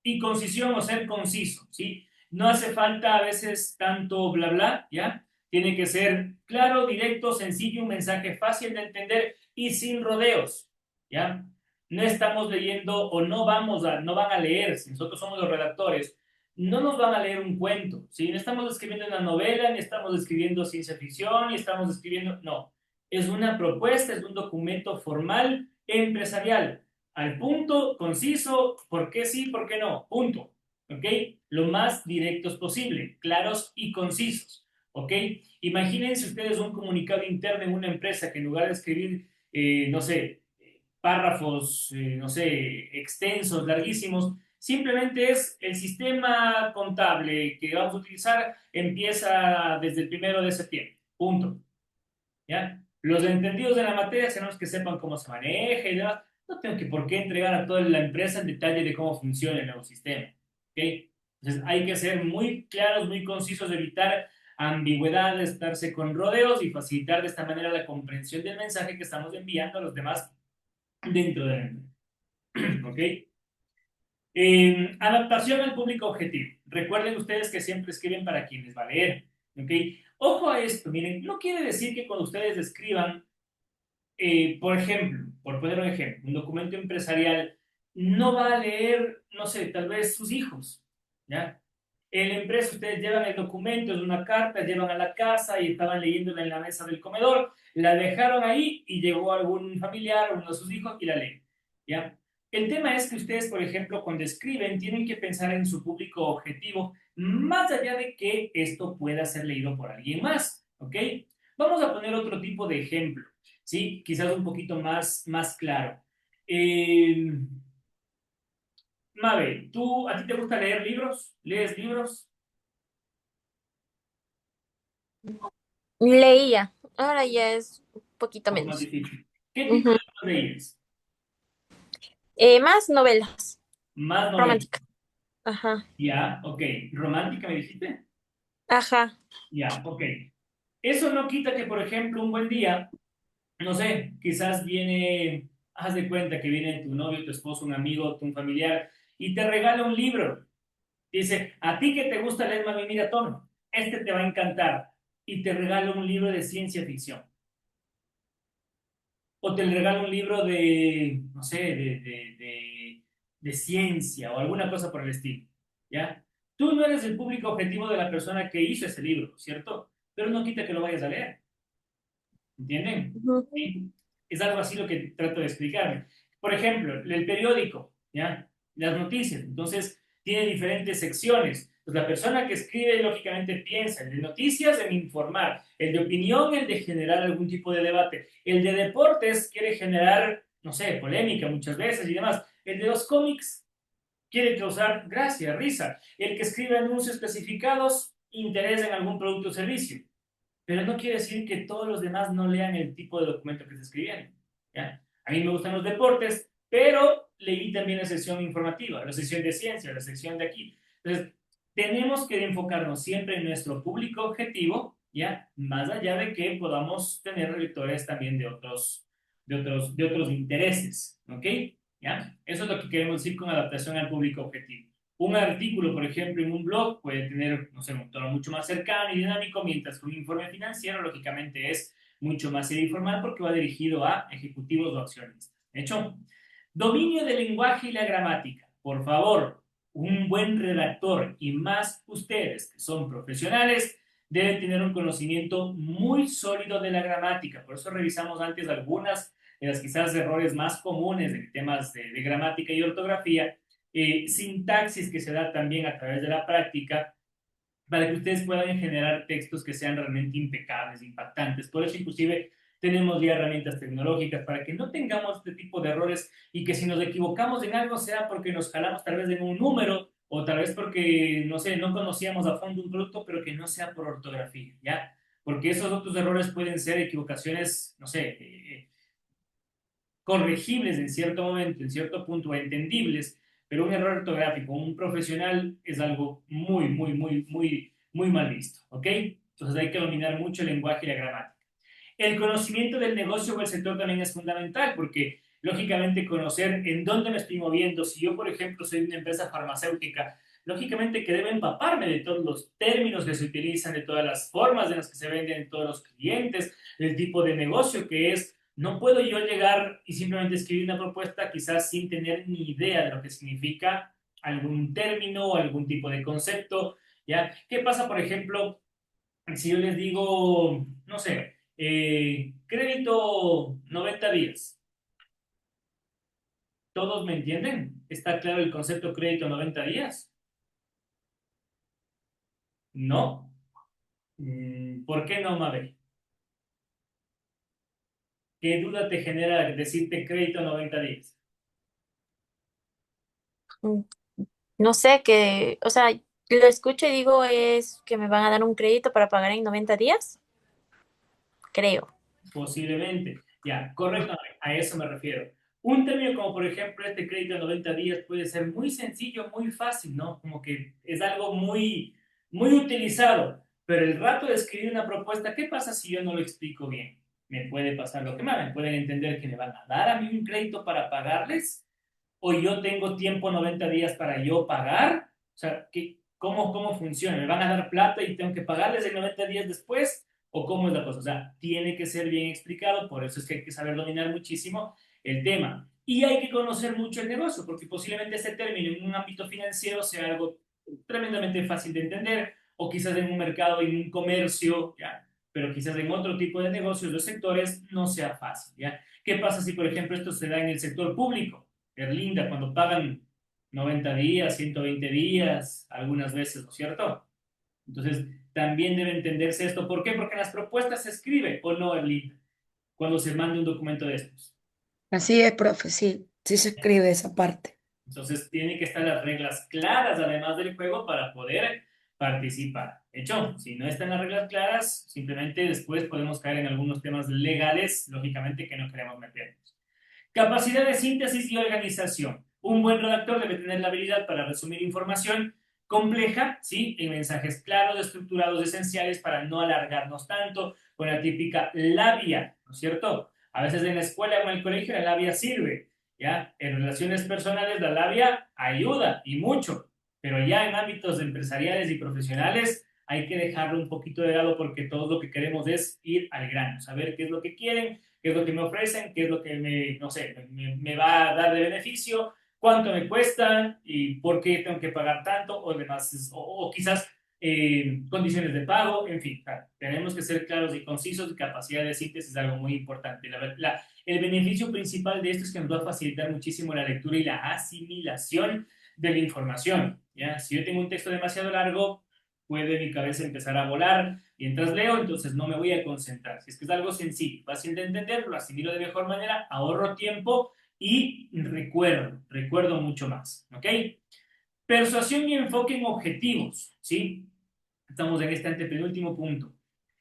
y concisión o ser conciso, ¿sí? No hace falta a veces tanto bla bla, ¿ya? Tiene que ser claro, directo, sencillo, un mensaje fácil de entender y sin rodeos, ¿ya? No estamos leyendo o no van a leer, si nosotros somos los redactores, no nos van a leer un cuento, ¿sí? No estamos escribiendo una novela, ni estamos escribiendo ciencia ficción, ni estamos escribiendo, no. Es una propuesta, es un documento formal empresarial, al punto, conciso, por qué sí, por qué no, punto, ¿ok? Lo más directos posible, claros y concisos, ¿ok? Imagínense ustedes un comunicado interno en una empresa que en lugar de escribir, no sé, párrafos, no sé, extensos, larguísimos, simplemente es el sistema contable que vamos a utilizar empieza desde el 1 de septiembre, punto, ¿ya? Los entendidos de la materia serán los que sepan cómo se maneja y demás. No tengo que por qué entregar a toda la empresa en detalle de cómo funciona el nuevo sistema, ¿ok? Entonces hay que ser muy claros, muy concisos, evitar ambigüedades, estarse con rodeos y facilitar de esta manera la comprensión del mensaje que estamos enviando a los demás dentro de la empresa, ¿ok? Adaptación al público objetivo. Recuerden ustedes que siempre escriben para quienes va a leer, ¿ok? Ojo a esto, miren, no quiere decir que cuando ustedes escriban por ejemplo, por poner un ejemplo, un documento empresarial no va a leer, no sé, tal vez sus hijos, ¿ya? En la empresa ustedes llevan el documento, es una carta, llevan a la casa y estaban leyéndola en la mesa del comedor, la dejaron ahí y llegó algún familiar, uno de sus hijos y la leen, ¿ya? El tema es que ustedes, por ejemplo, cuando escriben, tienen que pensar en su público objetivo, más allá de que esto pueda ser leído por alguien más, ¿ok? Vamos a poner otro tipo de ejemplo. ¿Sí? Quizás un poquito más claro. Eh, Mabel, ¿a ti te gusta leer libros? ¿Lees libros? Leía, ahora ya es un poquito Un poco más menos. difícil. ¿Qué tipo Ujú. de libros leías? Más novelas Más novelas. románticas. Ajá, Ya, ok. ¿Romántica me dijiste? ajá. Ya, ok. Eso no quita que, por ejemplo, un buen día, no sé, quizás viene, haz de cuenta que viene tu novio, tu esposo, un amigo, un familiar, y te regala un libro. Dice, a ti que te gusta leer, mami, mira, toma, este te va a encantar. Y te regala un libro de ciencia ficción. O te regala un libro de, no sé, de ciencia o alguna cosa por el estilo. ¿Ya? Tú no eres el público objetivo de la persona que hizo ese libro, ¿cierto? Pero no quita que lo vayas a leer. ¿Entienden? Ujú. Sí. Es algo así lo que trato de explicarme. Por ejemplo, el periódico, ¿ya? Las noticias. Entonces, tiene diferentes secciones. Pues la persona que escribe, lógicamente, piensa. El de noticias, en informar. El de opinión, el de generar algún tipo de debate. El de deportes quiere generar, no sé, polémica muchas veces y demás. El de los cómics quiere causar gracia, risa. El que escribe anuncios especificados, interés en algún producto o servicio. Pero no quiere decir que todos los demás no lean el tipo de documento que se escribieron. ¿Ya? A mí me gustan los deportes, pero leí también la sección informativa, la sección de ciencia, la sección de aquí. Entonces, tenemos que enfocarnos siempre en nuestro público objetivo, ¿ya? Más allá de que podamos tener lectores también de otros intereses, ¿ok? ¿Ya? Eso es lo que queremos decir con adaptación al público objetivo. Un artículo, por ejemplo, en un blog puede tener, no sé, un tono mucho más cercano y dinámico, mientras que un informe financiero, lógicamente, es mucho más serio y formal porque va dirigido a ejecutivos o accionistas. ¿De hecho? Dominio del lenguaje y la gramática. Por favor, un buen redactor y más ustedes que son profesionales deben tener un conocimiento muy sólido de la gramática. Por eso revisamos antes algunas de las quizás errores más comunes de temas de gramática y ortografía, sintaxis que se da también a través de la práctica, para que ustedes puedan generar textos que sean realmente impecables, impactantes. Por eso inclusive tenemos ya herramientas tecnológicas para que no tengamos este tipo de errores y que si nos equivocamos en algo sea porque nos jalamos tal vez en un número o tal vez porque, no sé, no conocíamos a fondo un producto, pero que no sea por ortografía, ¿ya? Porque esos otros errores pueden ser equivocaciones, no sé, corregibles en cierto momento, en cierto punto, entendibles, pero un error ortográfico, un profesional es algo muy, muy, muy, muy, muy mal visto, ¿ok? Entonces hay que dominar mucho el lenguaje y la gramática. El conocimiento del negocio o el sector también es fundamental porque, lógicamente, conocer en dónde me estoy moviendo. Si yo, por ejemplo, soy una empresa farmacéutica, lógicamente que debo empaparme de todos los términos que se utilizan, de todas las formas en las que se venden, de todos los clientes, del tipo de negocio que es. No puedo yo llegar y simplemente escribir una propuesta quizás sin tener ni idea de lo que significa algún término o algún tipo de concepto, ¿ya? ¿Qué pasa, por ejemplo, si yo les digo, no sé, crédito 90 días? ¿Todos me entienden? ¿Está claro el concepto crédito 90 días? ¿No? ¿Por qué no, Mabel? ¿Qué duda te genera decirte crédito 90 días? Mm, No sé, o sea, lo escucho y digo es que me van a dar un crédito para pagar en 90 días, creo. Posiblemente. Ya, correcto, a eso me refiero. Un término como, por ejemplo, este crédito de 90 días puede ser muy sencillo, muy fácil, ¿no? Como que es algo muy, muy utilizado. Pero el rato de escribir una propuesta, ¿qué pasa si yo no lo explico bien? Me puede pasar lo que más, me pueden entender que me van a dar a mí un crédito para pagarles o yo tengo tiempo 90 días para yo pagar. O sea, ¿cómo funciona? ¿Me van a dar plata y tengo que pagarles en 90 días después? ¿O cómo es la cosa? O sea, tiene que ser bien explicado, por eso es que hay que saber dominar muchísimo el tema. Y hay que conocer mucho el negocio, porque posiblemente este término en un ámbito financiero sea algo tremendamente fácil de entender, o quizás en un mercado, en un comercio, ¿ya? Pero quizás en otro tipo de negocios o sectores no sea fácil, ¿ya? ¿Qué pasa si, por ejemplo, esto se da en el sector público? Erlinda, cuando pagan 90 días, 120 días, algunas veces, ¿no es cierto? Entonces, también debe entenderse esto. ¿Por qué? Porque en las propuestas se escribe o no, Erlinda, cuando se manda un documento de estos. Así es, profe, sí, sí se escribe esa parte. Entonces, tienen que estar las reglas claras, además del juego, para poder participar. De hecho, si no están las reglas claras, simplemente después podemos caer en algunos temas legales, lógicamente, que no queremos meternos. Capacidad de síntesis y organización. Un buen redactor debe tener la habilidad para resumir información compleja, ¿sí? En mensajes claros, estructurados, esenciales para no alargarnos tanto con la típica labia, ¿no es cierto? A veces en la escuela o en el colegio la labia sirve, ¿ya? En relaciones personales la labia ayuda y mucho, pero ya en ámbitos empresariales y profesionales hay que dejarlo un poquito de lado porque todo lo que queremos es ir al grano, saber qué es lo que quieren, qué es lo que me ofrecen, qué es lo que no sé, me va a dar de beneficio, cuánto me cuesta y por qué tengo que pagar tanto o demás, o quizás condiciones de pago, en fin, tenemos que ser claros y concisos y capacidad de síntesis es algo muy importante. El beneficio principal de esto es que nos va a facilitar muchísimo la lectura y la asimilación de la información, ¿ya? Si yo tengo un texto demasiado largo, puede mi cabeza empezar a volar mientras leo, entonces no me voy a concentrar. Si es que es algo sencillo, fácil de entender, lo asimilo de mejor manera, ahorro tiempo y recuerdo mucho más, ¿ok? Persuasión y enfoque en objetivos, ¿sí? Estamos en este antepenúltimo punto.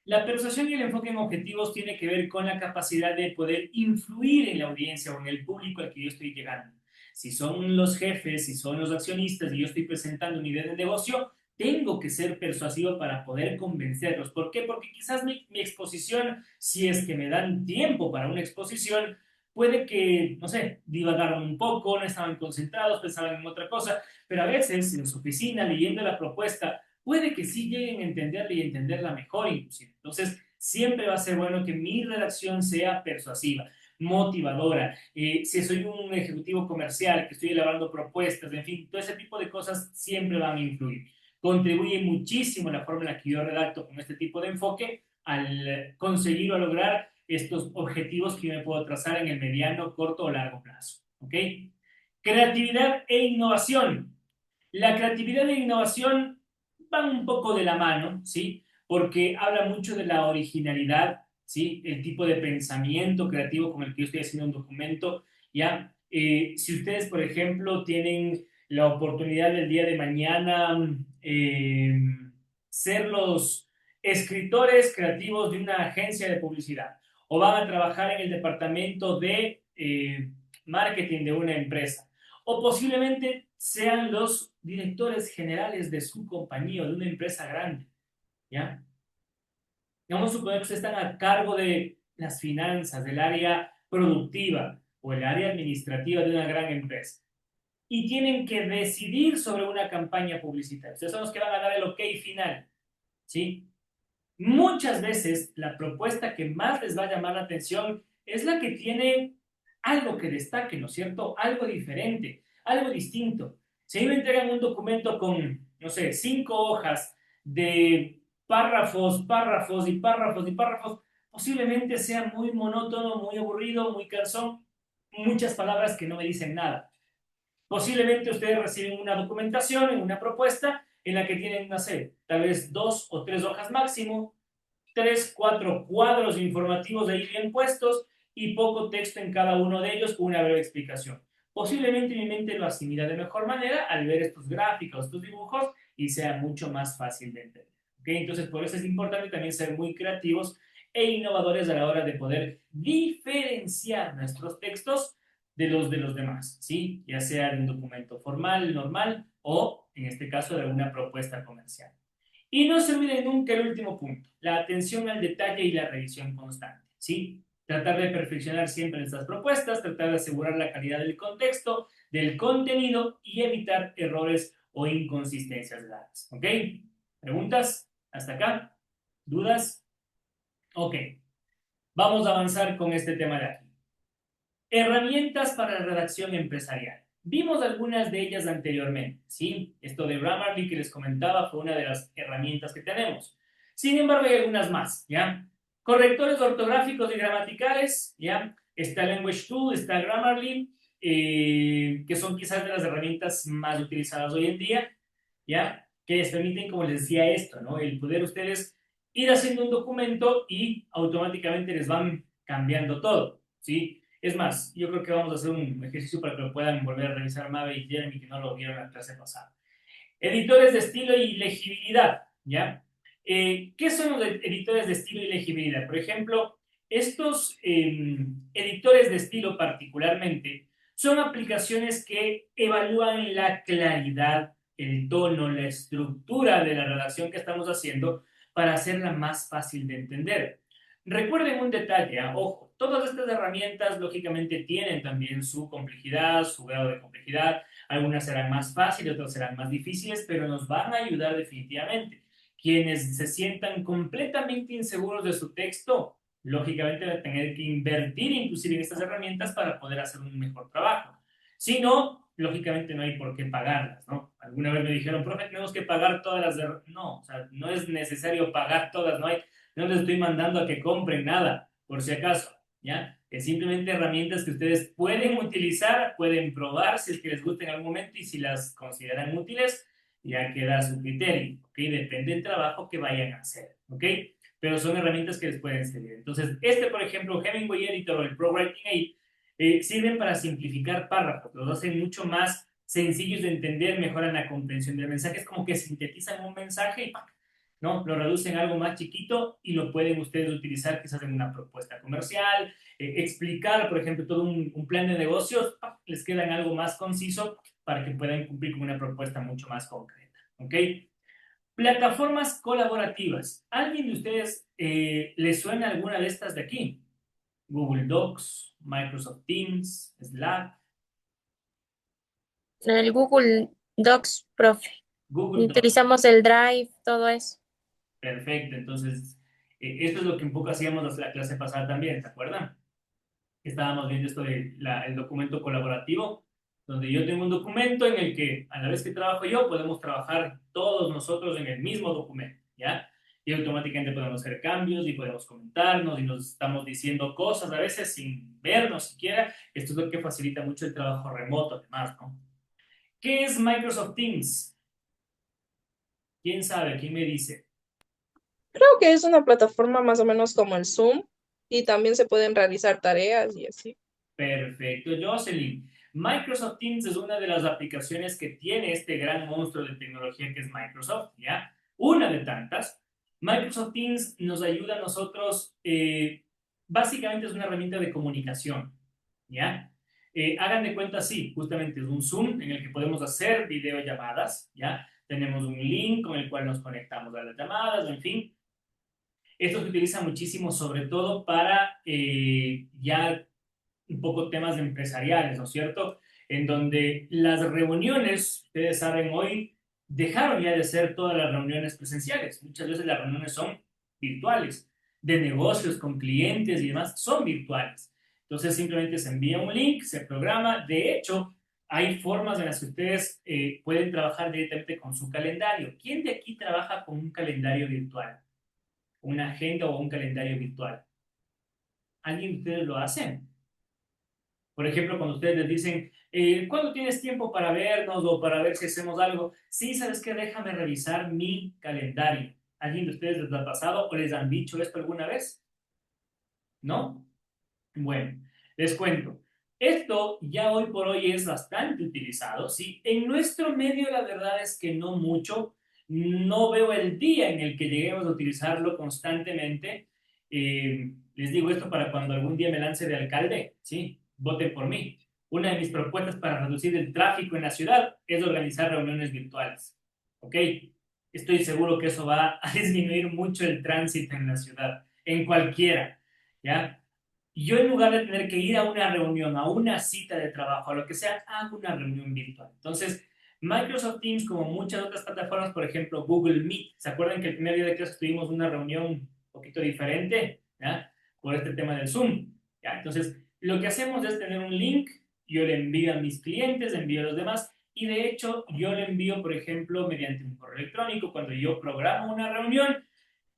La persuasión y el enfoque en objetivos tiene que ver con la capacidad de poder influir en la audiencia o en el público al que yo estoy llegando. Si son los jefes, si son los accionistas y yo estoy presentando una idea de negocio, tengo que ser persuasivo para poder convencerlos. ¿Por qué? Porque quizás mi exposición, si es que me dan tiempo para una exposición, puede que, no sé, divagaron un poco, no estaban concentrados, pensaban en otra cosa, pero a veces en su oficina, leyendo la propuesta, puede que sí lleguen a entenderla y entenderla mejor inclusive. Entonces, siempre va a ser bueno que mi redacción sea persuasiva, motivadora. Si soy un ejecutivo comercial que estoy elaborando propuestas, en fin, todo ese tipo de cosas siempre van a influir. Contribuye muchísimo la forma en la que yo redacto con este tipo de enfoque al conseguir o lograr estos objetivos que yo me puedo trazar en el mediano, corto o largo plazo. ¿Ok? Creatividad e innovación. La creatividad e innovación van un poco de la mano, ¿sí? Porque habla mucho de la originalidad, ¿sí? El tipo de pensamiento creativo con el que yo estoy haciendo un documento, ¿ya? Si ustedes, por ejemplo, tienen la oportunidad del día de mañana ser los escritores creativos de una agencia de publicidad o van a trabajar en el departamento de marketing de una empresa o posiblemente sean los directores generales de su compañía o de una empresa grande, ¿ya? Vamos a suponer que ustedes están a cargo de las finanzas, del área productiva o el área administrativa de una gran empresa y tienen que decidir sobre una campaña publicitaria. Ustedes son los que van a dar el ok final, ¿sí? Muchas veces la propuesta que más les va a llamar la atención es la que tiene algo que destaque, ¿no es cierto? Algo diferente, algo distinto. Si a mí me entregan un documento con, no sé, 5 hojas de párrafos, párrafos y párrafos y párrafos, posiblemente sea muy monótono, muy aburrido, muy cansón, muchas palabras que no me dicen nada. Posiblemente ustedes reciben una documentación, una propuesta en la que tienen, no sé, tal vez 2 o 3 hojas máximo, 3, 4 cuadros informativos ahí bien puestos y poco texto en cada uno de ellos con una breve explicación. Posiblemente mi mente lo asimila de mejor manera al ver estos gráficos, estos dibujos y sea mucho más fácil de entender. ¿Okay? Entonces, por eso es importante también ser muy creativos e innovadores a la hora de poder diferenciar nuestros textos de los demás, ¿sí? Ya sea de un documento formal, normal o, en este caso, de alguna propuesta comercial. Y no se olviden nunca el último punto, la atención al detalle y la revisión constante, ¿sí? Tratar de perfeccionar siempre estas propuestas, tratar de asegurar la calidad del contexto, del contenido y evitar errores o inconsistencias dadas, ¿ok? ¿Preguntas? ¿Hasta acá? ¿Dudas? Ok. Vamos a avanzar con este tema de aquí. Herramientas para la redacción empresarial. Vimos algunas de ellas anteriormente, ¿sí? Esto de Grammarly que les comentaba fue una de las herramientas que tenemos. Sin embargo, hay algunas más, ¿ya? Correctores ortográficos y gramaticales, ¿ya? Está Language Tool, está Grammarly, que son quizás de las herramientas más utilizadas hoy en día, ¿ya? Que les permiten, como les decía, esto, ¿no? El poder ustedes ir haciendo un documento y automáticamente les van cambiando todo, ¿sí? Es más, yo creo que vamos a hacer un ejercicio para que lo puedan volver a revisar Mabe y Jeremy, que no lo vieron la clase pasada. Editores de estilo y legibilidad, ¿ya? ¿Qué son los editores de estilo y legibilidad? Por ejemplo, estos editores de estilo particularmente son aplicaciones que evalúan la claridad, el tono, la estructura de la redacción que estamos haciendo para hacerla más fácil de entender. Recuerden un detalle, ojo, todas estas herramientas lógicamente tienen también su complejidad, su grado de complejidad. Algunas serán más fáciles, otras serán más difíciles, pero nos van a ayudar definitivamente. Quienes se sientan completamente inseguros de su texto, lógicamente van a tener que invertir inclusive en estas herramientas para poder hacer un mejor trabajo. Si no, lógicamente no hay por qué pagarlas, ¿no? Alguna vez me dijeron, profe, tenemos que pagar todas las de... No, o sea, no es necesario pagar todas, no les estoy mandando a que compren nada, por si acaso, ¿ya? Es simplemente herramientas que ustedes pueden utilizar, pueden probar si es que les gusta en algún momento y si las consideran útiles, ya queda a su criterio, ¿ok? Depende del trabajo que vayan a hacer, ¿ok? Pero son herramientas que les pueden servir. Entonces, por ejemplo, Hemingway Editor o el ProWriting Aid, sirven para simplificar párrafos, los hacen mucho más sencillos de entender, mejoran la comprensión del mensaje, es como que sintetizan un mensaje y ¿no? Lo reducen a algo más chiquito y lo pueden ustedes utilizar quizás en una propuesta comercial, explicar, por ejemplo, todo un plan de negocios, les queda en algo más conciso para que puedan cumplir con una propuesta mucho más concreta, ¿ok? Plataformas colaborativas. ¿Alguien de ustedes les suena alguna de estas de aquí? Google Docs, Microsoft Teams, Slack, El Google Docs, profe. Google Docs. Utilizamos el Drive, todo eso. Perfecto, entonces, esto es lo que un poco hacíamos la clase pasada también, ¿se acuerdan? Estábamos viendo esto del el documento colaborativo, donde yo tengo un documento en el que a la vez que trabajo yo, podemos trabajar todos nosotros en el mismo documento, ¿ya? Y automáticamente podemos hacer cambios y podemos comentarnos y nos estamos diciendo cosas a veces sin vernos siquiera. Esto es lo que facilita mucho el trabajo remoto, además, ¿no? ¿Qué es Microsoft Teams? ¿Quién sabe? ¿Quién me dice? Creo que es una plataforma más o menos como el Zoom y también se pueden realizar tareas y así. Perfecto, Jocelyn. Microsoft Teams es una de las aplicaciones que tiene este gran monstruo de tecnología que es Microsoft, ¿ya? Una de tantas. Microsoft Teams nos ayuda a nosotros, básicamente es una herramienta de comunicación, ¿ya? Hagan de cuenta, sí, justamente es un Zoom en el que podemos hacer videollamadas, ¿ya? Tenemos un link con el cual nos conectamos a las llamadas, en fin. Esto se utiliza muchísimo, sobre todo para ya un poco temas empresariales, ¿no es cierto? En donde las reuniones, ustedes saben, hoy dejaron ya de ser todas las reuniones presenciales. Muchas veces las reuniones son virtuales, de negocios con clientes y demás, son virtuales. Entonces simplemente se envía un link, se programa. De hecho, hay formas en las que ustedes pueden trabajar directamente con su calendario. ¿Quién de aquí trabaja con un calendario virtual? ¿Una agenda o un calendario virtual? ¿Alguien de ustedes lo hace? Por ejemplo, cuando ustedes les dicen, ¿cuándo tienes tiempo para vernos o para ver si hacemos algo? Sí, ¿sabes qué? Déjame revisar mi calendario. ¿Alguien de ustedes les ha pasado o les han dicho esto alguna vez? ¿No? Bueno, les cuento. Esto ya hoy por hoy es bastante utilizado, ¿sí? En nuestro medio la verdad es que no mucho. No veo el día en el que lleguemos a utilizarlo constantemente. Les digo esto para cuando algún día me lance de alcalde, ¿sí? Voten por mí. Una de mis propuestas para reducir el tráfico en la ciudad es organizar reuniones virtuales, ¿ok? Estoy seguro que eso va a disminuir mucho el tránsito en la ciudad, en cualquiera, ¿ya? Yo en lugar de tener que ir a una reunión, a una cita de trabajo, a lo que sea, hago una reunión virtual. Entonces, Microsoft Teams, como muchas otras plataformas, por ejemplo, Google Meet, ¿se acuerdan que el primer día de clase tuvimos una reunión un poquito diferente? ¿Ya? Por este tema del Zoom. ¿Ya? Entonces, lo que hacemos es tener un link, yo le envío a mis clientes, le envío a los demás, y de hecho, yo le envío, por ejemplo, mediante un correo electrónico, cuando yo programo una reunión,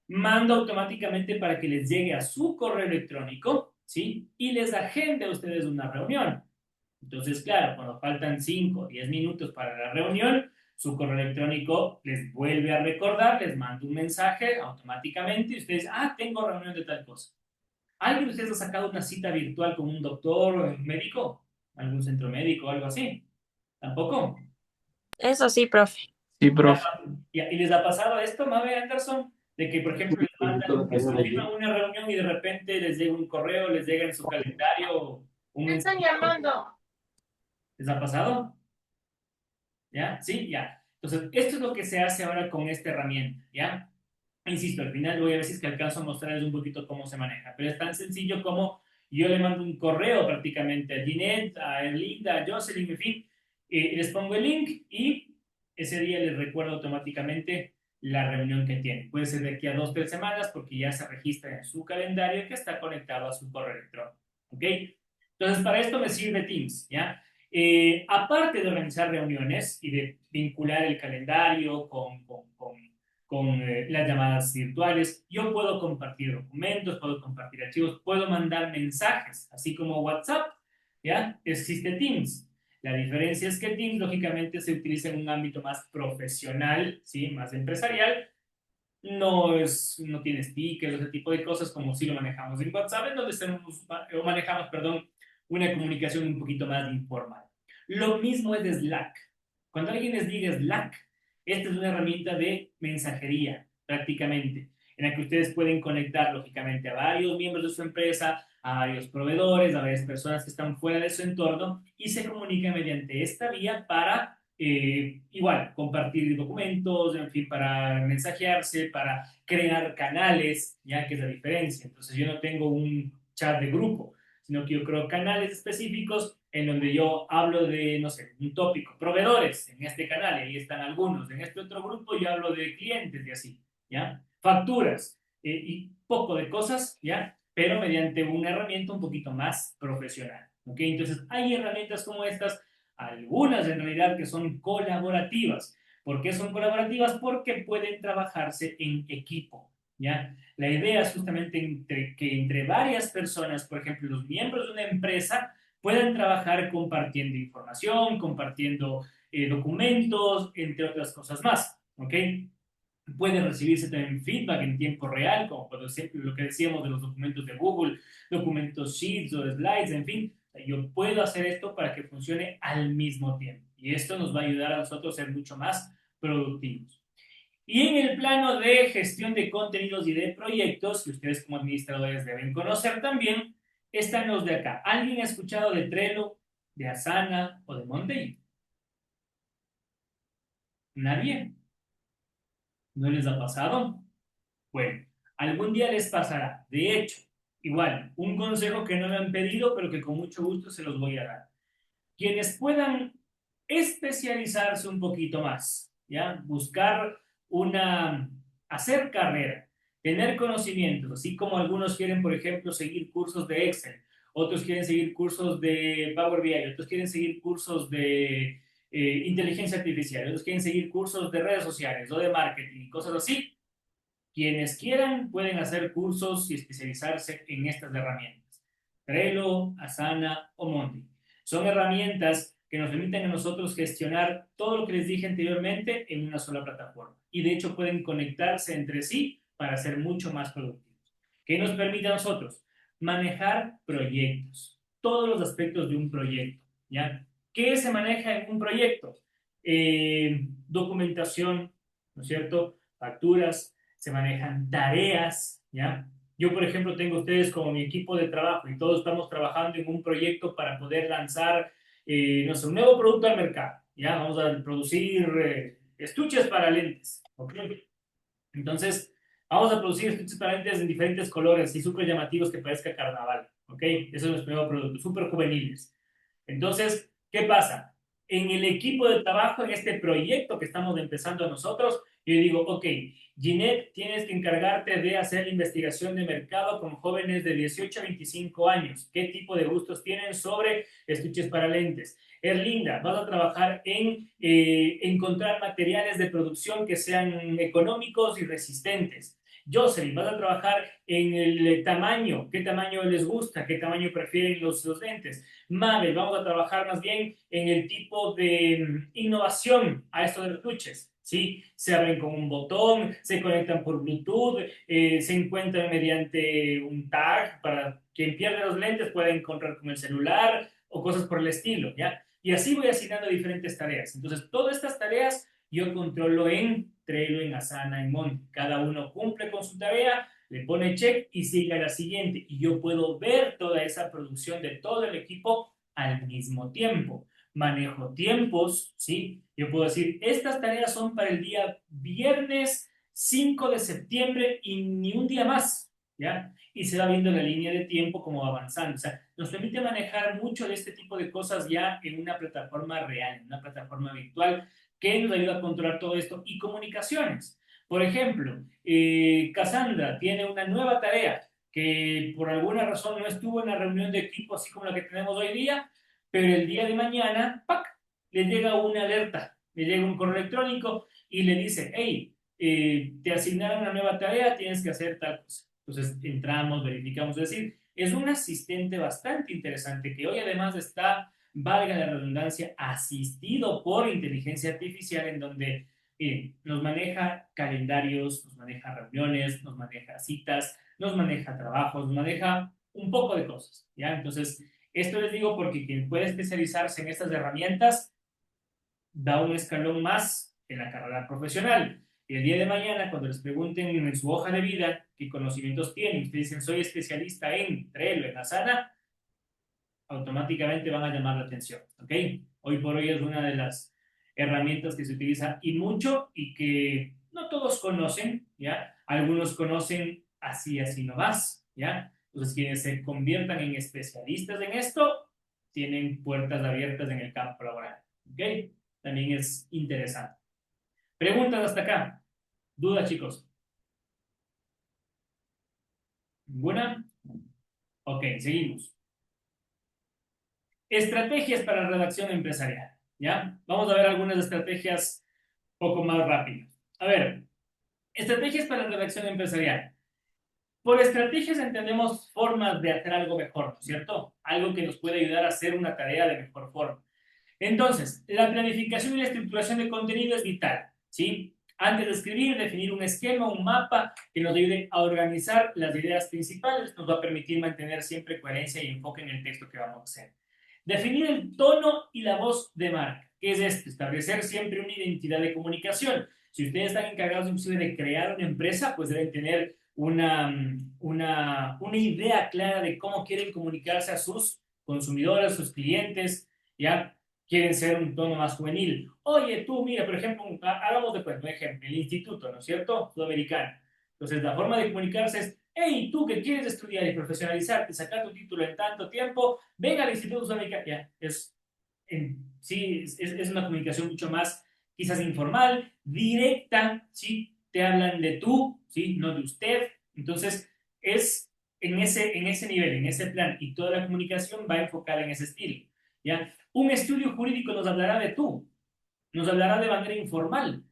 mando automáticamente para que les llegue a su correo electrónico, ¿sí? Y les agende a ustedes una reunión. Entonces, claro, cuando faltan 5 o 10 minutos para la reunión, su correo electrónico les vuelve a recordar, les manda un mensaje automáticamente y ustedes, tengo reunión de tal cosa. ¿Alguien de ustedes ha sacado una cita virtual con un doctor o un médico? ¿Algún centro médico o algo así? ¿Tampoco? Eso sí, profe. Sí, profe. ¿Y les ha pasado esto, Mabe Anderson? De que, por ejemplo, les confirman una reunión y de repente les llega un correo, les llega en su calendario un Me están llamando. ¿Les ha pasado? ¿Ya? ¿Sí? Ya. Entonces, esto es lo que se hace ahora con esta herramienta, ¿ya? Insisto, al final voy a ver si es que alcanzo a mostrarles un poquito cómo se maneja, pero es tan sencillo como yo le mando un correo prácticamente a Ginette, a Erlinda, a Jocelyn, en fin, les pongo el link y ese día les recuerdo automáticamente la reunión que tienen. Puede ser de aquí a 2 o 3 semanas porque ya se registra en su calendario que está conectado a su correo electrónico, ¿ok? Entonces, para esto me sirve Teams, ¿ya? Aparte de organizar reuniones y de vincular el calendario con las llamadas virtuales, yo puedo compartir documentos, puedo compartir archivos, puedo mandar mensajes, así como WhatsApp, ¿ya? Existe Teams. La diferencia es que Teams, lógicamente, se utiliza en un ámbito más profesional, ¿sí? Más empresarial. No tiene stickers, ese tipo de cosas como si lo manejamos en WhatsApp, en donde manejamos, perdón, una comunicación un poquito más informal. Lo mismo es de Slack. Cuando alguien les diga Slack, esta es una herramienta de mensajería, prácticamente, en la que ustedes pueden conectar, lógicamente, a varios miembros de su empresa, a varios proveedores, a varias personas que están fuera de su entorno y se comunican mediante esta vía para igual, compartir documentos, en fin, para mensajearse, para crear canales, ya que es la diferencia. Entonces yo no tengo un chat de grupo, sino que yo creo canales específicos en donde yo hablo de, no sé, un tópico, proveedores en este canal, y ahí están algunos. En este otro grupo yo hablo de clientes y así, ¿ya? Facturas y poco de cosas, ¿ya? Pero mediante una herramienta un poquito más profesional, ¿ok? Entonces hay herramientas como estas, algunas en realidad que son colaborativas. ¿Por qué son colaborativas? Porque pueden trabajarse en equipo, ¿ya? La idea es justamente que entre varias personas, por ejemplo, los miembros de una empresa, puedan trabajar compartiendo información, compartiendo documentos, entre otras cosas más, ¿ok? Puede recibirse también feedback en tiempo real, como por ejemplo lo que decíamos de los documentos de Google, documentos Sheets o Slides, en fin. Yo puedo hacer esto para que funcione al mismo tiempo. Y esto nos va a ayudar a nosotros a ser mucho más productivos. Y en el plano de gestión de contenidos y de proyectos, que ustedes como administradores deben conocer también, están los de acá. ¿Alguien ha escuchado de Trello, de Asana o de Monday? ¿Nadie? ¿No les ha pasado? Bueno, algún día les pasará. De hecho, igual, un consejo que no me han pedido, pero que con mucho gusto se los voy a dar. Quienes puedan especializarse un poquito más, ¿ya? Buscar hacer carrera, tener conocimientos, así como algunos quieren, por ejemplo, seguir cursos de Excel, otros quieren seguir cursos de Power BI, otros quieren seguir cursos de inteligencia artificial, otros quieren seguir cursos de redes sociales o de marketing y cosas así. Quienes quieran pueden hacer cursos y especializarse en estas herramientas. Trello, Asana o Monday. Son herramientas que nos permiten a nosotros gestionar todo lo que les dije anteriormente en una sola plataforma. Y de hecho pueden conectarse entre sí para ser mucho más productivos. ¿Qué nos permite a nosotros? Manejar proyectos. Todos los aspectos de un proyecto. ¿Ya? ¿Qué se maneja en un proyecto? Documentación, ¿no es cierto? Facturas, se manejan tareas, ¿ya? Yo, por ejemplo, tengo ustedes como mi equipo de trabajo y todos estamos trabajando en un proyecto para poder lanzar, no sé, un nuevo producto al mercado, ¿ya? Vamos a producir estuches para lentes, ¿ok? Entonces, vamos a producir estuches para lentes en diferentes colores y súper llamativos que parezca carnaval, ¿ok? Eso es nuestro nuevo producto, súper juveniles. Entonces, ¿qué pasa? En el equipo de trabajo, en este proyecto que estamos empezando nosotros, yo digo, ok, Ginette, tienes que encargarte de hacer la investigación de mercado con jóvenes de 18 a 25 años. ¿Qué tipo de gustos tienen sobre estuches para lentes? Erlinda, vas a trabajar en encontrar materiales de producción que sean económicos y resistentes. Jocelyn, vas a trabajar en el tamaño, qué tamaño les gusta, qué tamaño prefieren los lentes. Mabel, vamos a trabajar más bien en el tipo de innovación a estos estuches. ¿Sí? Se abren con un botón, se conectan por Bluetooth, se encuentran mediante un tag para quien pierde los lentes pueda encontrar con el celular o cosas por el estilo, ¿ya? Y así voy asignando diferentes tareas. Entonces, todas estas tareas yo controlo en Trello, en Asana, en Monday. Cada uno cumple con su tarea, le pone check y sigue a la siguiente. Y yo puedo ver toda esa producción de todo el equipo al mismo tiempo. Manejo tiempos, ¿sí? Yo puedo decir, estas tareas son para el día viernes 5 de septiembre y ni un día más, ¿ya? Y se va viendo la línea de tiempo como va avanzando. O sea, nos permite manejar mucho de este tipo de cosas ya en una plataforma real, en una plataforma virtual, que nos ayuda a controlar todo esto. Y comunicaciones. Por ejemplo, Cassandra tiene una nueva tarea que por alguna razón no estuvo en la reunión de equipo así como la que tenemos hoy día, pero el día de mañana, ¡pac!, le llega una alerta, le llega un correo electrónico y le dice, hey, te asignaron una nueva tarea, tienes que hacer tal cosa. Entonces entramos, verificamos, es decir, es un asistente bastante interesante que hoy además está, valga la redundancia, asistido por inteligencia artificial en donde nos maneja calendarios, nos maneja reuniones, nos maneja citas, nos maneja trabajos, nos maneja un poco de cosas, ¿ya? Entonces, esto les digo porque quien puede especializarse en estas herramientas da un escalón más en la carrera profesional. Y el día de mañana, cuando les pregunten en su hoja de vida qué conocimientos tienen, ustedes dicen, soy especialista en Trello, en Asana, automáticamente van a llamar la atención, ¿ok? Hoy por hoy es una de las herramientas que se utiliza y mucho y que no todos conocen, ¿ya? Algunos conocen así, así nomás, ¿ya? Entonces, quienes se conviertan en especialistas en esto, tienen puertas abiertas en el campo laboral, ¿ok? También es interesante. Preguntas hasta acá. ¿Dudas, chicos? ¿Ninguna? Ok, seguimos. Estrategias para redacción empresarial, ¿ya? Vamos a ver algunas estrategias un poco más rápidas. A ver, estrategias para redacción empresarial. Por estrategias entendemos formas de hacer algo mejor, ¿no es cierto? Algo que nos puede ayudar a hacer una tarea de mejor forma. Entonces, la planificación y la estructuración de contenido es vital, ¿sí? Antes de escribir, definir un esquema, un mapa que nos ayude a organizar las ideas principales, nos va a permitir mantener siempre coherencia y enfoque en el texto que vamos a hacer. Definir el tono y la voz de marca. ¿Qué es esto? Establecer siempre una identidad de comunicación. Si ustedes están encargados inclusive de crear una empresa, pues deben tener una idea clara de cómo quieren comunicarse a sus consumidores, a sus clientes, ¿ya? Quieren ser un tono más juvenil. Oye, tú, mira, por ejemplo, hagamos de cuenta, un ejemplo, el instituto, ¿no es cierto? Sudamericano. Entonces, la forma de comunicarse es, hey, tú que quieres estudiar y profesionalizarte, sacar tu título en tanto tiempo, venga al Instituto Sudamericano. Ya, sí, es una comunicación mucho más, quizás informal, directa, ¿sí? Te hablan de tú, ¿sí? No de usted. Entonces, es en ese nivel, en ese plan, y toda la comunicación va enfocada en ese estilo, ¿ya? Un estudio jurídico nos hablará de tú, nos hablará de manera informal,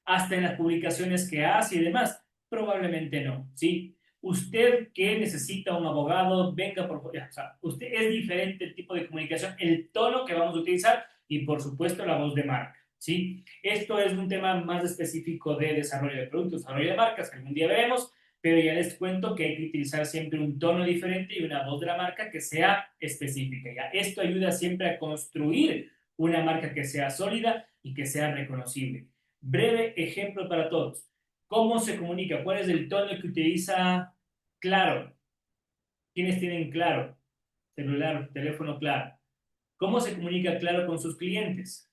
hasta en las publicaciones que hace y demás. Probablemente no, ¿sí? Usted que necesita un abogado, venga por... O sea, usted es diferente el tipo de comunicación, el tono que vamos a utilizar y, por supuesto, la voz de marca, ¿sí? Esto es un tema más específico de desarrollo de productos, desarrollo de marcas, que algún día veremos, pero ya les cuento que hay que utilizar siempre un tono diferente y una voz de la marca que sea específica, ¿ya? Esto ayuda siempre a construir una marca que sea sólida y que sea reconocible. Breve ejemplo para todos. ¿Cómo se comunica? ¿Cuál es el tono que utiliza Claro? ¿Quiénes tienen Claro? Celular, teléfono Claro. ¿Cómo se comunica Claro con sus clientes?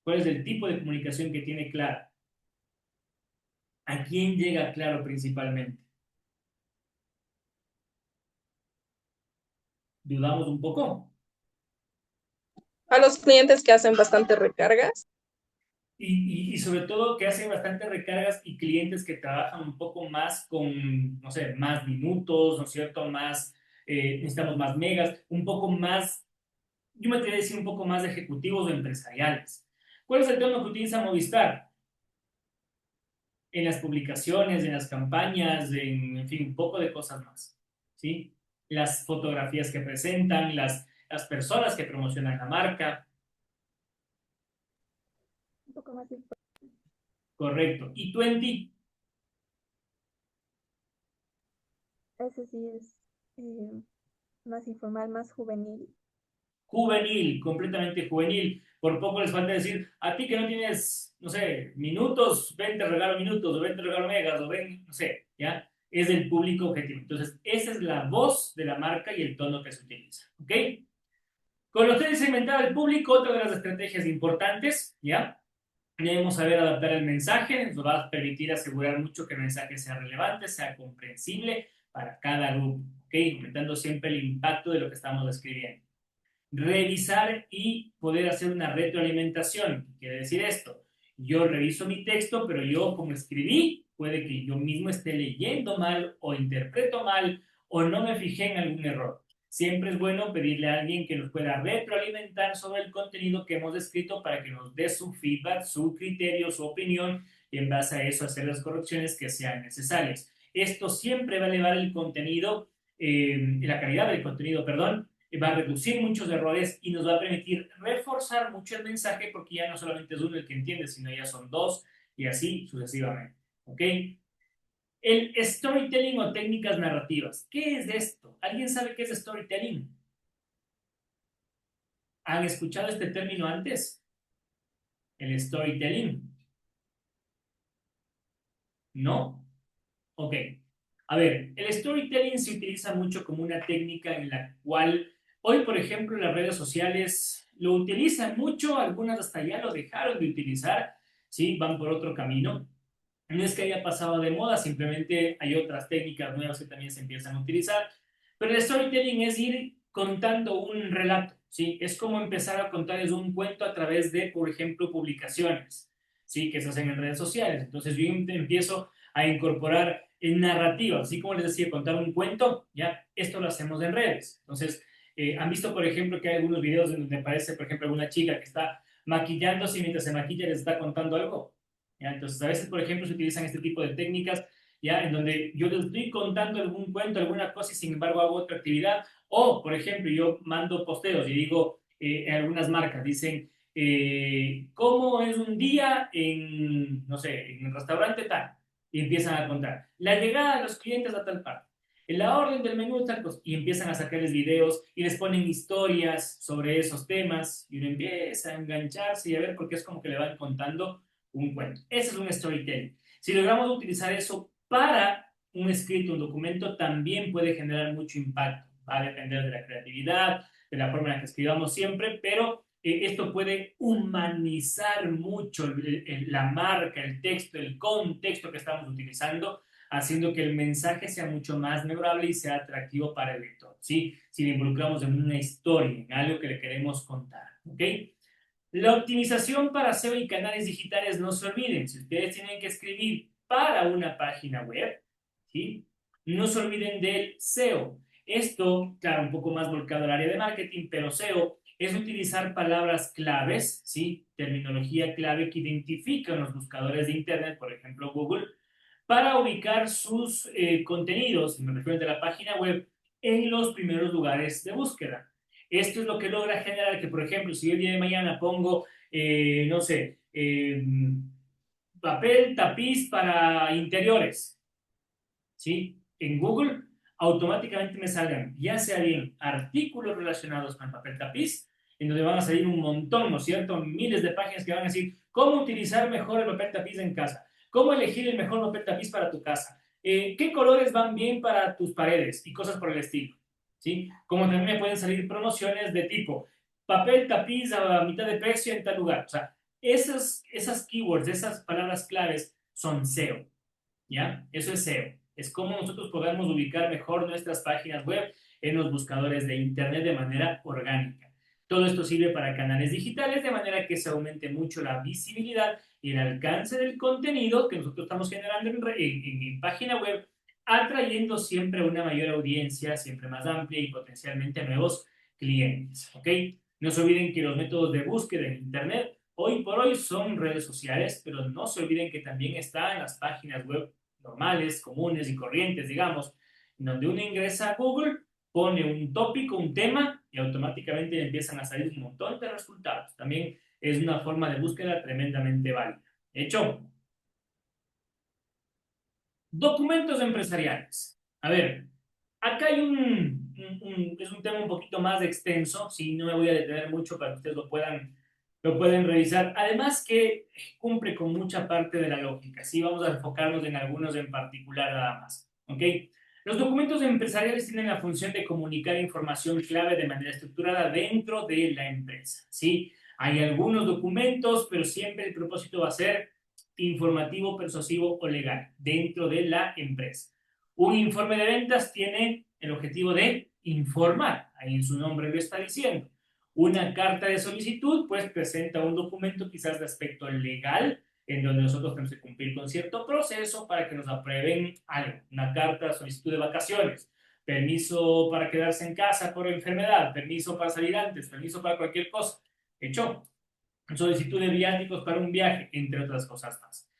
¿Cuál es el tipo de comunicación que tiene Claro? ¿A quién llega Claro principalmente? ¿Dudamos un poco? A los clientes que hacen bastante recargas. Y sobre todo que hacen bastante recargas y clientes que trabajan un poco más con, no sé, más minutos, ¿no es cierto? Más, necesitamos más megas, un poco más, yo me atrevería a decir un poco más de ejecutivos o empresariales. ¿Cuál es el tono que utiliza Movistar? En las publicaciones, en las campañas, en fin, un poco de cosas más, ¿sí? Las fotografías que presentan, las personas que promocionan la marca. Un poco más importante. Correcto. ¿Y tú en ti? Ese sí es más informal, más juvenil. Juvenil, completamente juvenil. Por poco les falta decir, a ti que no tienes, no sé, minutos, ven, te regalo minutos, o ven, te regalo megas, o ven, no sé, ¿ya? Es el público objetivo. Entonces, esa es la voz de la marca y el tono que se utiliza, ¿ok? Conocer y segmentar al público, otra de las estrategias importantes, ¿ya? Debemos saber adaptar el mensaje, nos va a permitir asegurar mucho que el mensaje sea relevante, sea comprensible para cada grupo, ¿ok? Aumentando siempre el impacto de lo que estamos escribiendo. Revisar y poder hacer una retroalimentación. ¿Qué quiere decir esto? Yo reviso mi texto, pero yo como escribí, puede que yo mismo esté leyendo mal o interpreto mal o no me fijé en algún error. siempre es bueno pedirle a alguien que nos pueda retroalimentar sobre el contenido que hemos escrito para que nos dé su feedback, su criterio, su opinión y en base a eso hacer las correcciones que sean necesarias. Esto siempre va a elevar el contenido, la calidad del contenido, perdón, va a reducir muchos errores y nos va a permitir reforzar mucho el mensaje porque ya no solamente es uno el que entiende, sino ya son dos y así sucesivamente. ¿Ok? El storytelling o técnicas narrativas. ¿Qué es esto? ¿Alguien sabe qué es storytelling? ¿Han escuchado este término antes? El storytelling. ¿No? Ok. A ver, el storytelling se utiliza mucho como una técnica en la cual hoy, por ejemplo, las redes sociales lo utilizan mucho, algunas hasta ya lo dejaron de utilizar, ¿sí? Van por otro camino. No es que haya pasado de moda, simplemente hay otras técnicas nuevas que también se empiezan a utilizar. Pero el storytelling es ir contando un relato, ¿sí? Es como empezar a contarles un cuento a través de, por ejemplo, publicaciones, ¿sí? Que se hacen en redes sociales. Entonces yo empiezo a incorporar en narrativa, así como les decía, contar un cuento, ya, esto lo hacemos en redes. Entonces, han visto, por ejemplo, que hay algunos videos en donde aparece, por ejemplo, alguna chica que está maquillándose y mientras se maquilla les está contando algo. ¿Ya? Entonces, a veces, por ejemplo, se utilizan este tipo de técnicas, ¿ya? En donde yo les estoy contando algún cuento, alguna cosa y sin embargo hago otra actividad. O, por ejemplo, yo mando posteos y digo, en algunas marcas dicen, ¿cómo es un día en, no sé, en el restaurante tal? Y empiezan a contar. La llegada de los clientes a tal parte. En la orden del menú tal cosa. Y empiezan a sacarles videos y les ponen historias sobre esos temas y uno empieza a engancharse y a ver porque es como que le van contando un cuento. Ese es un storytelling. Si logramos utilizar eso para un escrito, un documento, también puede generar mucho impacto. Va a depender de la creatividad, de la forma en la que escribamos siempre, pero esto puede humanizar mucho la marca, el texto, el contexto que estamos utilizando, haciendo que el mensaje sea mucho más memorable y sea atractivo para el lector, ¿sí? Si le involucramos en una historia, en algo que le queremos contar, ¿ok? La optimización para SEO y canales digitales, no se olviden, si ustedes tienen que escribir para una página web, ¿sí? No se olviden del SEO. Esto, claro, un poco más volcado al área de marketing, pero SEO es utilizar palabras claves, ¿sí? Terminología clave que identifican los buscadores de Internet, por ejemplo Google, para ubicar sus contenidos, me refiero de la página web, en los primeros lugares de búsqueda. Esto es lo que logra generar que, por ejemplo, si el día de mañana pongo, no sé, papel tapiz para interiores, ¿sí? En Google automáticamente me salgan, ya sea bien artículos relacionados con el papel tapiz, en donde van a salir un montón, ¿no es cierto? Miles de páginas que van a decir cómo utilizar mejor el papel tapiz en casa, cómo elegir el mejor papel tapiz para tu casa, qué colores van bien para tus paredes y cosas por el estilo, ¿sí? Como también me pueden salir promociones de tipo papel tapiz a mitad de precio en tal lugar. O sea, esas keywords, esas palabras claves son SEO, ¿ya? Eso es SEO. Es cómo nosotros podemos ubicar mejor nuestras páginas web en los buscadores de Internet de manera orgánica. Todo esto sirve para canales digitales de manera que se aumente mucho la visibilidad y el alcance del contenido que nosotros estamos generando en página web, atrayendo siempre una mayor audiencia, siempre más amplia y potencialmente nuevos clientes. ¿Ok? No se olviden que los métodos de búsqueda en Internet hoy por hoy son redes sociales, pero no se olviden que también está en las páginas web normales, comunes y corrientes, digamos, en donde uno ingresa a Google, pone un tópico, un tema y automáticamente le empiezan a salir un montón de resultados. También es una forma de búsqueda tremendamente válida. De hecho, documentos empresariales. A ver, acá hay es un tema un poquito más extenso, sí, no me voy a detener mucho para que ustedes lo pueden revisar. Además que cumple con mucha parte de la lógica, sí, vamos a enfocarnos en algunos en particular nada más, ¿ok? Los documentos empresariales tienen la función de comunicar información clave de manera estructurada dentro de la empresa, ¿sí? Hay algunos documentos, pero siempre el propósito va a ser informativo, persuasivo o legal dentro de la empresa. Un informe de ventas tiene el objetivo de informar, ahí en su nombre lo está diciendo. Una carta de solicitud, pues presenta un documento quizás de aspecto legal, en donde nosotros tenemos que cumplir con cierto proceso para que nos aprueben algo. Una carta de solicitud de vacaciones permiso para quedarse en casa por enfermedad, permiso para salir antes, permiso para cualquier cosa. Hecho, solicitud de viáticos para un viaje, entre otras cosas más.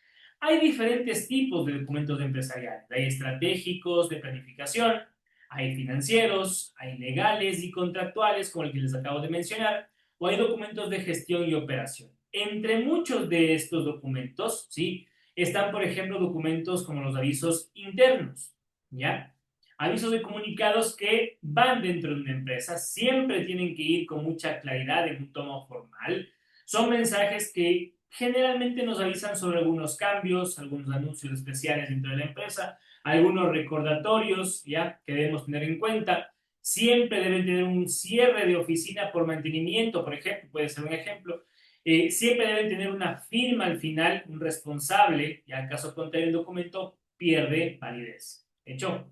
Hay diferentes tipos de documentos empresariales. Hay estratégicos de planificación, hay financieros, hay legales y contractuales, como el que les acabo de mencionar, o hay documentos de gestión y operación. Entre muchos de estos documentos, ¿sí?, están, por ejemplo, documentos como los avisos internos, ¿ya? Avisos de comunicados que van dentro de una empresa, siempre tienen que ir con mucha claridad en un tono formal. Son mensajes que generalmente nos avisan sobre algunos cambios, algunos anuncios especiales dentro de la empresa, algunos recordatorios, ¿ya?, que debemos tener en cuenta. Siempre deben tener un cierre de oficina por mantenimiento, por ejemplo, puede ser un ejemplo. Siempre deben tener una firma al final, un responsable, y en caso contrario el documento pierde validez. ¿Hecho?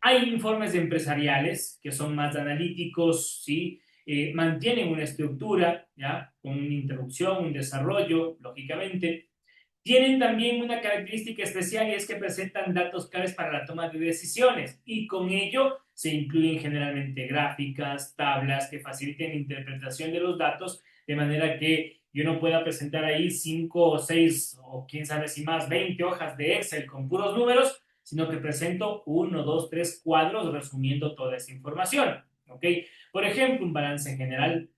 Hay informes empresariales que son más analíticos, ¿sí? Mantienen una estructura, ¿ya?, con una introducción, un desarrollo, lógicamente. Tienen también una característica especial y es que presentan datos claves para la toma de decisiones y con ello se incluyen generalmente gráficas, tablas que faciliten la interpretación de los datos de manera que yo no pueda presentar ahí 5 o 6 o quién sabe si más, 20 hojas de Excel con puros números, sino que presento 1, 2, 3 cuadros resumiendo toda esa información, ¿ok? Por ejemplo, un balance general,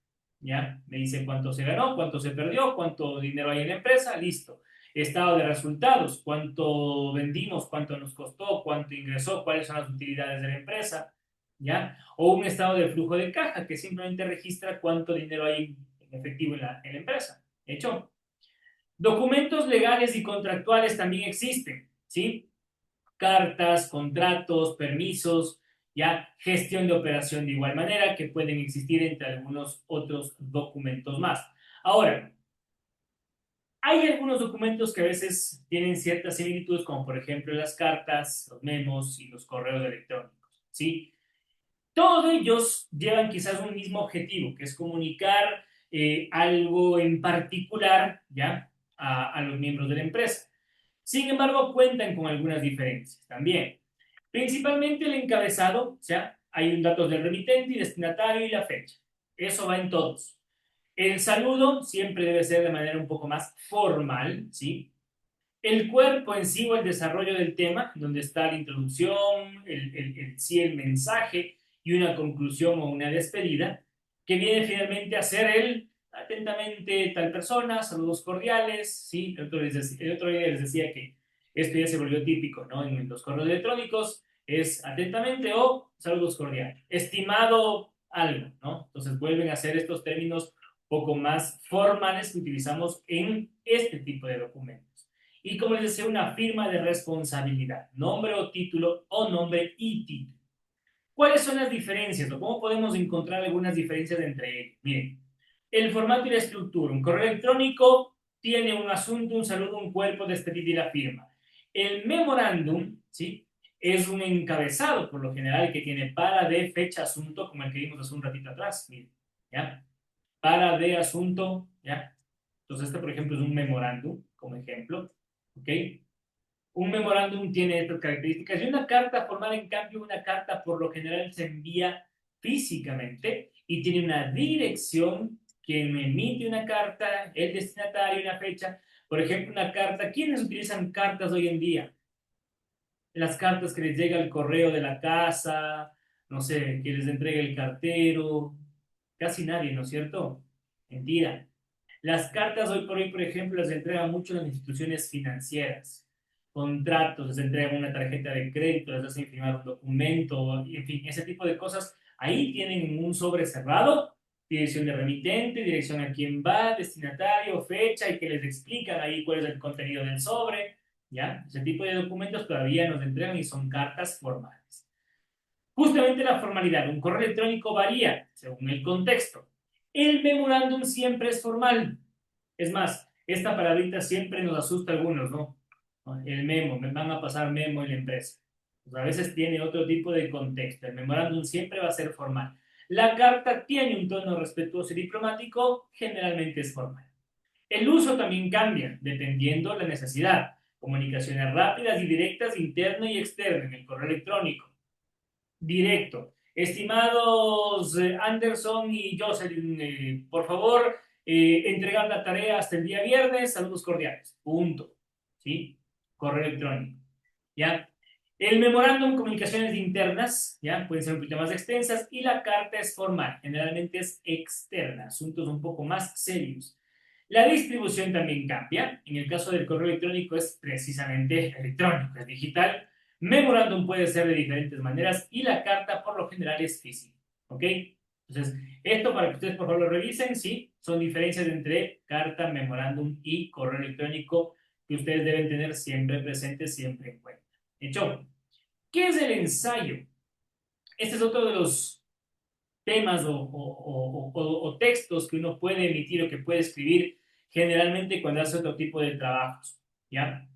¿ya? Me dice cuánto se ganó, cuánto se perdió, cuánto dinero hay en la empresa, listo. Estado de resultados, cuánto vendimos, cuánto nos costó, cuánto ingresó, cuáles son las utilidades de la empresa, ¿ya? O un estado de flujo de caja que simplemente registra cuánto dinero hay en efectivo en la empresa. ¿Hecho? Documentos legales y contractuales también existen, ¿sí? Cartas, contratos, permisos, ya, gestión de operación de igual manera que pueden existir entre algunos otros documentos más. Ahora, hay algunos documentos que a veces tienen ciertas similitudes, como por ejemplo las cartas, los memos y los correos electrónicos, ¿sí? Todos ellos llevan quizás un mismo objetivo, que es comunicar algo en particular, ¿ya?, a los miembros de la empresa. Sin embargo, cuentan con algunas diferencias también. Principalmente el encabezado, o sea, hay un datos del remitente y destinatario y la fecha. Eso va en todos. El saludo siempre debe ser de manera un poco más formal, ¿sí? El cuerpo en sí o el desarrollo del tema, donde está la introducción, el mensaje y una conclusión o una despedida, que viene finalmente a ser el atentamente tal persona, saludos cordiales, ¿sí? El otro día les decía que esto ya se volvió típico, ¿no? En los correos electrónicos es atentamente o saludos cordiales. Estimado algo, ¿no? Entonces vuelven a ser estos términos poco más formales que utilizamos en este tipo de documentos. Y como les decía, una firma de responsabilidad, nombre o título o nombre y título. ¿Cuáles son las diferencias o cómo podemos encontrar algunas diferencias entre ellos? Miren, el formato y la estructura. Un correo electrónico tiene un asunto, un saludo, un cuerpo, despedida y la firma. El memorándum, ¿sí?, es un encabezado por lo general que tiene para, de, fecha, asunto, como el que vimos hace un ratito atrás. Miren, ¿ya? Para, de, asunto, ¿ya? Entonces este, por ejemplo, es un memorándum, como ejemplo, ¿ok? Un memorándum tiene estas características y una carta formal, en cambio, una carta por lo general se envía físicamente y tiene una dirección. Quien emite una carta, el destinatario y la fecha. Por ejemplo, una carta, ¿quiénes utilizan cartas hoy en día? Las cartas que les llega el correo de la casa, no sé, que les entrega el cartero, casi nadie, ¿no es cierto? Mentira. Las cartas hoy por hoy, por ejemplo, las entregan mucho las instituciones financieras. Contratos, les entregan una tarjeta de crédito, les hacen firmar un documento, en fin, ese tipo de cosas. Ahí tienen un sobre cerrado, dirección de remitente, dirección a quién va, destinatario, fecha, y que les explican ahí cuál es el contenido del sobre, ¿ya? Ese tipo de documentos todavía nos entregan y son cartas formales. Justamente la formalidad, un correo electrónico varía según el contexto. El memorándum siempre es formal. Es más, esta palabrita siempre nos asusta a algunos, ¿no? El memo, me van a pasar memo en la empresa. Pues a veces tiene otro tipo de contexto. El memorándum siempre va a ser formal. La carta tiene un tono respetuoso y diplomático, generalmente es formal. El uso también cambia, dependiendo de la necesidad. Comunicaciones rápidas y directas, interna y externa, en el correo electrónico. directo. Estimados Anderson y Jocelyn, por favor, entregar la tarea hasta el día viernes. Saludos cordiales. Punto. ¿Sí? Correo electrónico. ¿Ya? El memorándum, comunicaciones internas, ¿ya? Pueden ser un poquito más extensas. Y la carta es formal. Generalmente es externa. Asuntos un poco más serios. La distribución también cambia. En el caso del correo electrónico es precisamente electrónico, es digital. Memorándum puede ser de diferentes maneras y la carta por lo general es física. ¿Ok? Entonces, esto para que ustedes por favor lo revisen, sí, son diferencias entre carta, memorándum y correo electrónico que ustedes deben tener siempre presentes, siempre en cuenta. ¿Hecho? ¿Qué es el ensayo? Este es otro de los temas o textos que uno puede emitir o que puede escribir generalmente cuando hace otro tipo de trabajos. ¿Ya?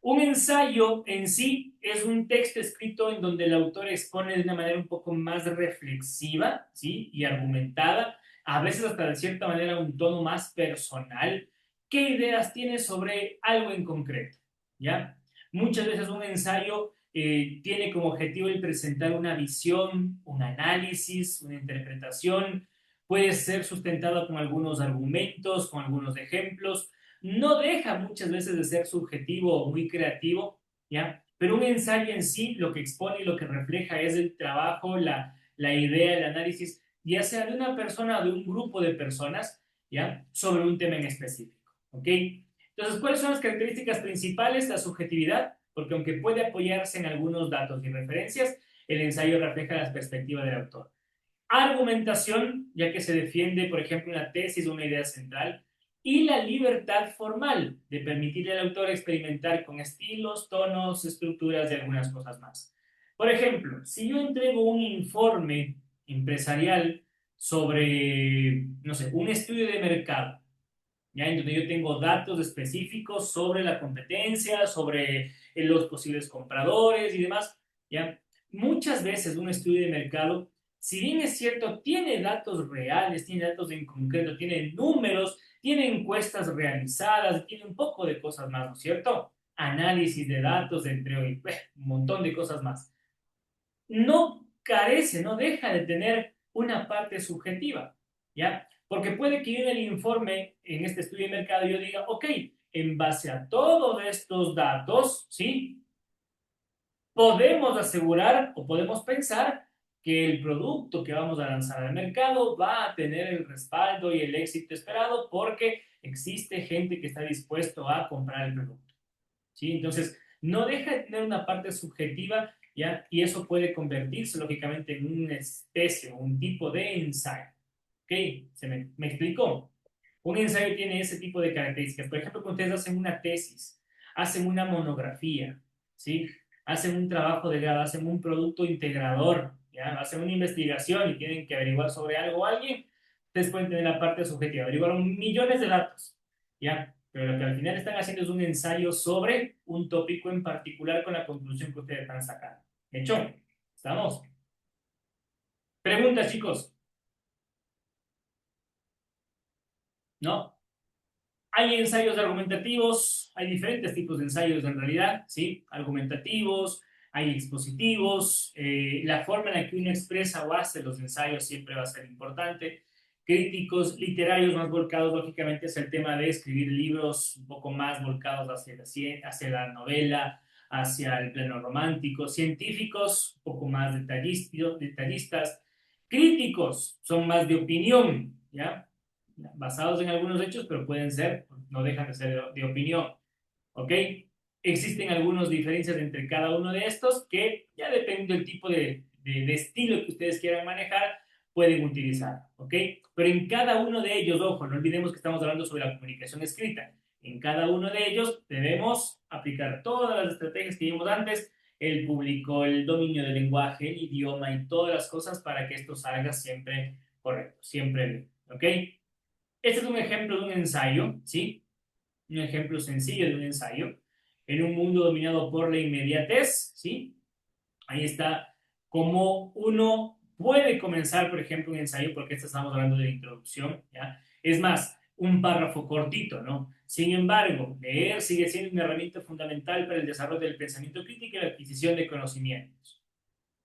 Un ensayo en sí es un texto escrito en donde el autor expone de una manera un poco más reflexiva, ¿sí? Y argumentada, a veces hasta de cierta manera un tono más personal, qué ideas tiene sobre algo en concreto, ¿ya? Muchas veces un ensayo tiene como objetivo el presentar una visión, un análisis, una interpretación, puede ser sustentado con algunos argumentos, con algunos ejemplos, no deja muchas veces de ser subjetivo o muy creativo, ¿ya? Pero un ensayo en sí lo que expone y lo que refleja es el trabajo, la idea, el análisis, ya sea de una persona o de un grupo de personas, ¿ya? Sobre un tema en específico, ¿ok? Entonces, ¿cuáles son las características principales? La subjetividad, porque aunque puede apoyarse en algunos datos y referencias, el ensayo refleja la perspectiva del autor. Argumentación, ya que se defiende, por ejemplo, una tesis o una idea central, y la libertad formal, de permitirle al autor experimentar con estilos, tonos, estructuras y algunas cosas más. Por ejemplo, si yo entrego un informe empresarial sobre, no sé, un estudio de mercado, ¿ya? En donde yo tengo datos específicos sobre la competencia, sobre los posibles compradores y demás, ¿ya? Muchas veces un estudio de mercado, si bien es cierto, tiene datos reales, tiene datos en concreto, tiene números, tiene encuestas realizadas, tiene un poco de cosas más, ¿no es cierto? Análisis de datos, entre un montón de cosas más. No carece, no deja de tener una parte subjetiva, ¿ya? Porque puede que yo en el informe, en este estudio de mercado, yo diga, ok, en base a todos estos datos, ¿sí? Podemos asegurar o podemos pensar que el producto que vamos a lanzar al mercado va a tener el respaldo y el éxito esperado porque existe gente que está dispuesto a comprar el producto, ¿sí? Entonces, no deja de tener una parte subjetiva, ¿ya? Y eso puede convertirse, lógicamente, en una especie o un tipo de ensayo. ¿Ok? ¿Me explicó? Un ensayo tiene ese tipo de características. Por ejemplo, cuando ustedes hacen una tesis, hacen una monografía, ¿sí? Hacen un trabajo de grado, hacen un producto integrador, ¿ya? Hacen una investigación y tienen que averiguar sobre algo o alguien, ustedes pueden tener la parte subjetiva. Averiguaron millones de datos, ¿ya? Pero lo que al final están haciendo es un ensayo sobre un tópico en particular con la conclusión que ustedes están sacando. ¿Hecho? ¿Estamos? Preguntas, chicos. ¿No? Hay ensayos argumentativos, hay diferentes tipos de ensayos en realidad, ¿sí? Argumentativos, hay expositivos, la forma en la que uno expresa o hace los ensayos siempre va a ser importante. Críticos literarios más volcados, lógicamente, es el tema de escribir libros un poco más volcados hacia la novela, hacia el plano romántico. Científicos, un poco más detallistas. Críticos son más de opinión, ¿ya? Basados en algunos hechos, pero pueden ser, no dejan de ser de opinión, ¿ok? Existen algunas diferencias entre cada uno de estos que ya depende del tipo de estilo que ustedes quieran manejar, pueden utilizar, ¿ok? Pero en cada uno de ellos, ojo, no olvidemos que estamos hablando sobre la comunicación escrita. En cada uno de ellos debemos aplicar todas las estrategias que vimos antes, el público, el dominio del lenguaje, el idioma y todas las cosas para que esto salga siempre correcto, siempre bien, ¿ok? Este es un ejemplo de un ensayo, ¿sí? Un ejemplo sencillo de un ensayo. En un mundo dominado por la inmediatez, ¿sí? Ahí está cómo uno puede comenzar, por ejemplo, un ensayo, porque estamos hablando de la introducción, ¿ya? Es más, un párrafo cortito, ¿no? Sin embargo, leer sigue siendo una herramienta fundamental para el desarrollo del pensamiento crítico y la adquisición de conocimientos.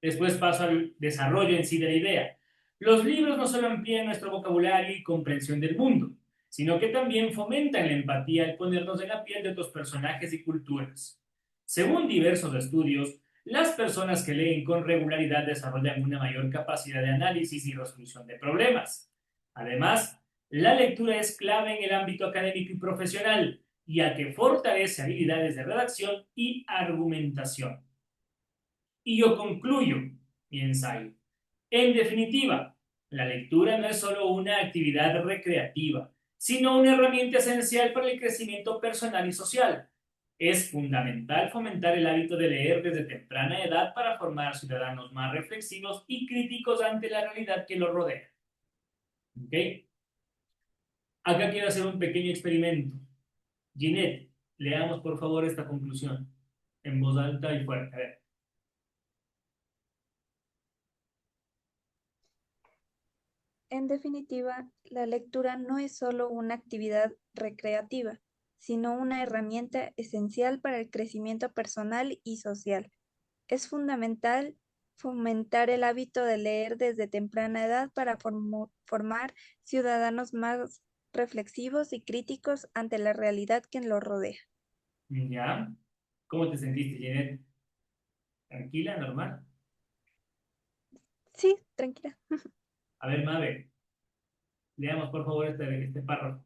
Después paso al desarrollo en sí de la idea. Los libros no solo amplían nuestro vocabulario y comprensión del mundo, sino que también fomentan la empatía al ponernos en la piel de otros personajes y culturas. Según diversos estudios, las personas que leen con regularidad desarrollan una mayor capacidad de análisis y resolución de problemas. Además, la lectura es clave en el ámbito académico y profesional, ya que fortalece habilidades de redacción y argumentación. Y yo concluyo mi ensayo. En definitiva, la lectura no es solo una actividad recreativa, sino una herramienta esencial para el crecimiento personal y social. Es fundamental fomentar el hábito de leer desde temprana edad para formar ciudadanos más reflexivos y críticos ante la realidad que los rodea. ¿Ok? Acá quiero hacer un pequeño experimento. Ginette, leamos por favor esta conclusión en voz alta y fuerte. A ver. En definitiva, la lectura no es solo una actividad recreativa, sino una herramienta esencial para el crecimiento personal y social. Es fundamental fomentar el hábito de leer desde temprana edad para formar ciudadanos más reflexivos y críticos ante la realidad que los rodea. ¿Ya? ¿Cómo te sentiste, Ginette? ¿Tranquila, normal? Sí, tranquila. A ver, Mabe, leamos por favor este párrafo.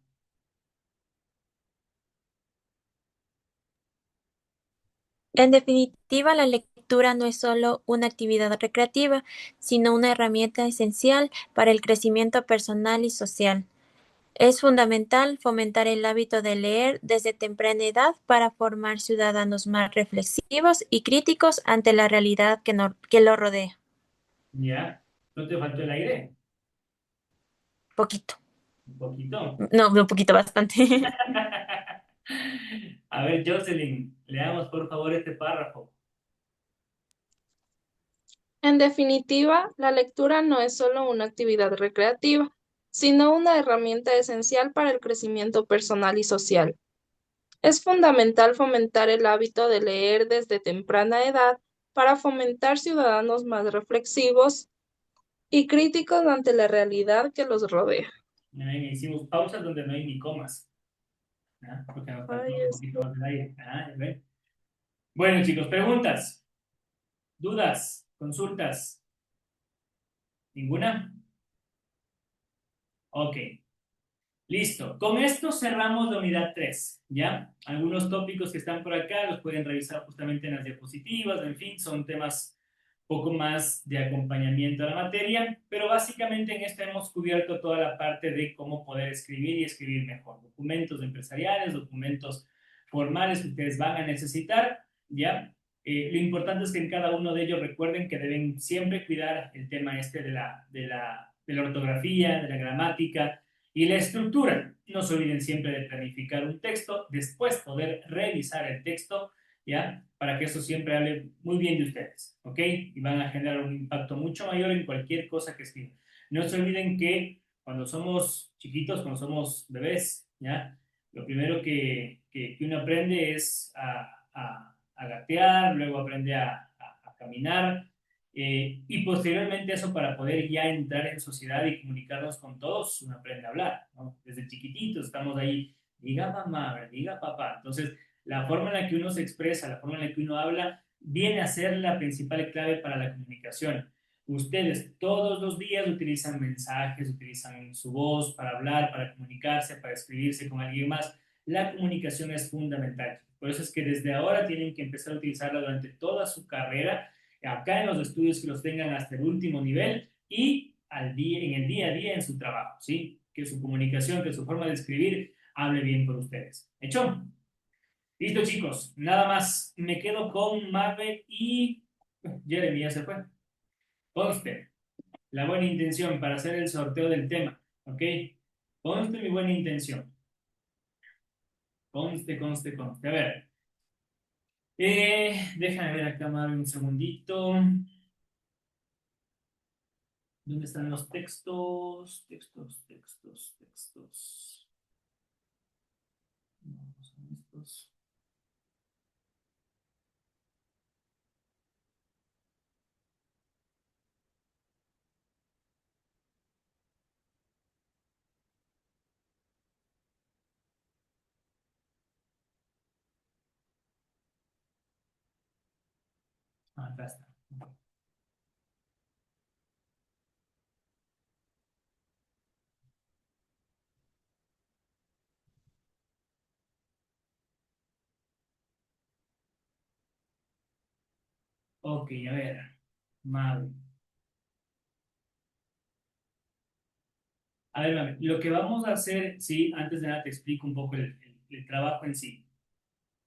En definitiva, la lectura no es solo una actividad recreativa, sino una herramienta esencial para el crecimiento personal y social. Es fundamental fomentar el hábito de leer desde temprana edad para formar ciudadanos más reflexivos y críticos ante la realidad que lo rodea. ¿Ya? ¿No te faltó el aire? Poquito. Un poquito. No, un poquito bastante. A ver, Jocelyn, leamos por favor este párrafo. En definitiva, la lectura no es solo una actividad recreativa, sino una herramienta esencial para el crecimiento personal y social. Es fundamental fomentar el hábito de leer desde temprana edad para fomentar ciudadanos más reflexivos y críticos ante la realidad que los rodea. Hicimos pausas donde no hay ni comas. ¿Ah? Porque nos faltó Ay, un poquito más de aire. Ah, ya ven. Bueno, chicos, preguntas, dudas, consultas. ¿Ninguna? Ok. Listo. Con esto cerramos la unidad 3, ¿ya? Algunos tópicos que están por acá los pueden revisar justamente en las diapositivas, en fin, son temas poco más de acompañamiento a la materia, pero básicamente en esto hemos cubierto toda la parte de cómo poder escribir y escribir mejor. Documentos empresariales, documentos formales que ustedes van a necesitar, ¿ya? Lo importante es que en cada uno de ellos recuerden que deben siempre cuidar el tema este de la ortografía, de la gramática, y la estructura. No se olviden siempre de planificar un texto, después poder revisar el texto, ¿ya? Para que eso siempre hable muy bien de ustedes, ¿ok? Y van a generar un impacto mucho mayor en cualquier cosa que escriban. No se olviden que cuando somos chiquitos, cuando somos bebés, ¿ya? Lo primero que uno aprende es a gatear, luego aprende a caminar, y posteriormente eso para poder ya entrar en sociedad y comunicarnos con todos, uno aprende a hablar, ¿no? Desde chiquititos estamos ahí, diga mamá, diga papá. Entonces, la forma en la que uno se expresa, la forma en la que uno habla, viene a ser la principal clave para la comunicación. Ustedes todos los días utilizan mensajes, utilizan su voz para hablar, para comunicarse, para escribirse con alguien más. La comunicación es fundamental. Por eso es que desde ahora tienen que empezar a utilizarla durante toda su carrera, acá en los estudios que los tengan hasta el último nivel y en el día a día en su trabajo, ¿sí? Que su comunicación, que su forma de escribir hable bien por ustedes. ¿Hecho? Listo, chicos. Nada más. Me quedo con Marvel y Jeremy ya se fue. Conste, la buena intención para hacer el sorteo del tema, ¿ok? Conste mi buena intención. Conste, conste, conste. A ver. Déjame ver acá, Marvel, un segundito. ¿Dónde están los textos? Textos, textos, textos. No son estos. acá está. Ok, a ver. Mal. A ver, mami, lo que vamos a hacer, sí, antes de nada te explico un poco el trabajo en sí.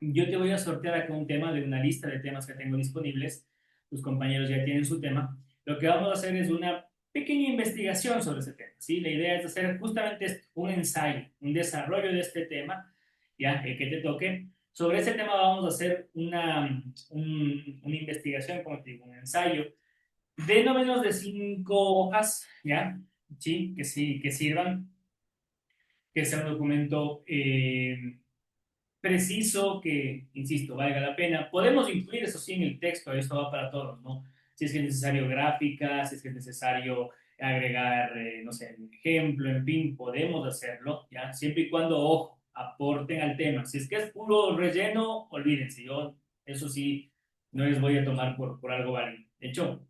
Yo te voy a sortear acá un tema de una lista de temas que tengo disponibles. Tus compañeros ya tienen su tema. Lo que vamos a hacer es una pequeña investigación sobre ese tema, ¿sí? La idea es hacer justamente un ensayo, un desarrollo de este tema, ya, el que te toque. Sobre ese tema vamos a hacer una investigación, como te digo, un ensayo de no menos de 5 hojas, ¿ya? Sí, que sirvan, que sea un documento preciso, que, insisto, valga la pena. Podemos incluir eso sí en el texto, esto va para todos, ¿no? Si es que es necesario gráficas, si es que es necesario agregar, no sé, un ejemplo, en fin, podemos hacerlo, ¿ya? Siempre y cuando, ojo, aporten al tema. Si es que es puro relleno, olvídense, yo eso sí no les voy a tomar por algo válido. De hecho,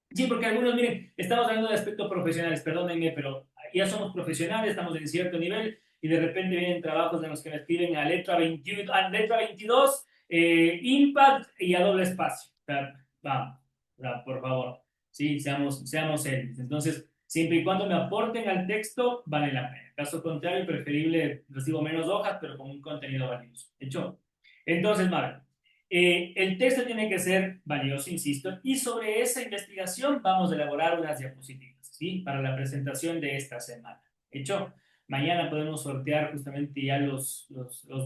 sí, porque algunos, miren, estamos hablando de aspectos profesionales, perdónenme, pero ya somos profesionales, estamos en cierto nivel y de repente vienen trabajos en los que me escriben a letra 21, a letra 22, impact y a doble espacio. O sea, vamos, o sea, por favor, sí, seamos serios. Entonces, siempre y cuando me aporten al texto, vale la pena. Caso contrario, preferible, recibo menos hojas, pero con un contenido valioso. ¿Hecho? Entonces, Marco. El texto tiene que ser valioso, insisto, y sobre esa investigación vamos a elaborar unas diapositivas, ¿sí? Para la presentación de esta semana. ¿Hecho? Mañana podemos sortear justamente ya los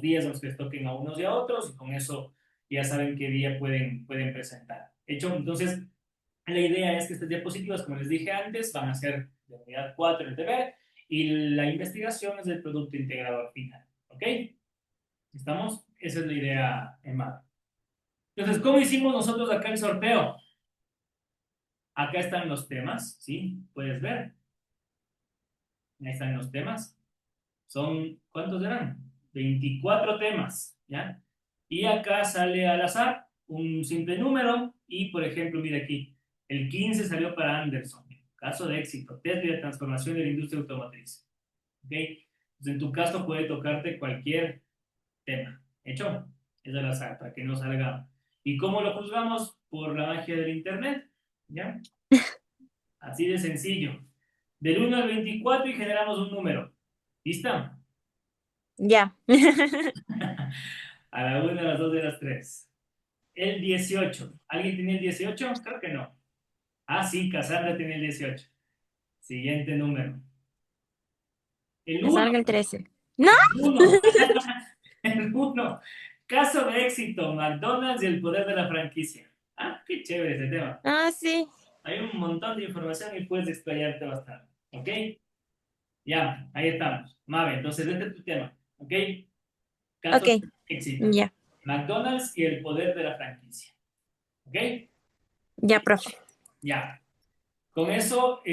días en los que les toquen a unos y a otros, y con eso ya saben qué día pueden presentar. ¿Hecho? Entonces, la idea es que estas diapositivas, como les dije antes, van a ser de unidad 4 el deber, y la investigación es el producto integrador final. ¿Ok? ¿Estamos? Esa es la idea en más. Entonces, ¿cómo hicimos nosotros acá el sorteo? Acá están los temas, ¿sí? Puedes ver. Ahí están los temas. ¿Cuántos eran? 24 temas, ¿ya? Y acá sale al azar un simple número y, por ejemplo, mira aquí, el 15 salió para Anderson. Caso de éxito, test de transformación de la industria automotriz. ¿Ok? Entonces, en tu caso puede tocarte cualquier tema. ¿Hecho? Es al azar, para que no salga. ¿Y cómo lo juzgamos? Por la magia del internet. ¿Ya? Así de sencillo. Del 1 al 24 y generamos un número. ¿Lista? Ya. A la 1, a las 2 y a las 3. El 18. ¿Alguien tiene el 18? Creo que no. Ah, sí, Cassandra tiene el 18. Siguiente número. El Que 1. salga el 13. ¡No! El 1. El 1. Caso de éxito, McDonald's y el poder de la franquicia. Ah, qué chévere ese tema. Ah, sí. Hay un montón de información y puedes explayarte bastante. ¿Ok? Ya, ahí estamos. Mave, entonces este es tu tema. ¿Ok? Caso Ok, de éxito. ya. McDonald's y el poder de la franquicia. ¿Ok? Ya, profe. Ya. Con eso,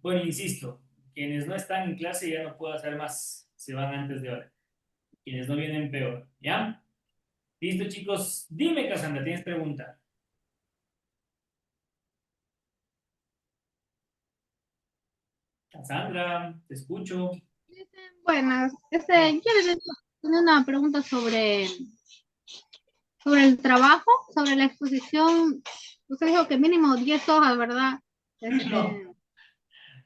bueno, insisto, quienes no están en clase ya no puedo hacer más. Se van antes de hora. Quienes no vienen peor. ¿Ya? Listo, chicos. Dime, Cassandra, ¿tienes pregunta? Cassandra, te escucho. Buenas, yo les tenía una pregunta sobre el trabajo, sobre la exposición. Usted dijo que mínimo 10 hojas, ¿verdad? No.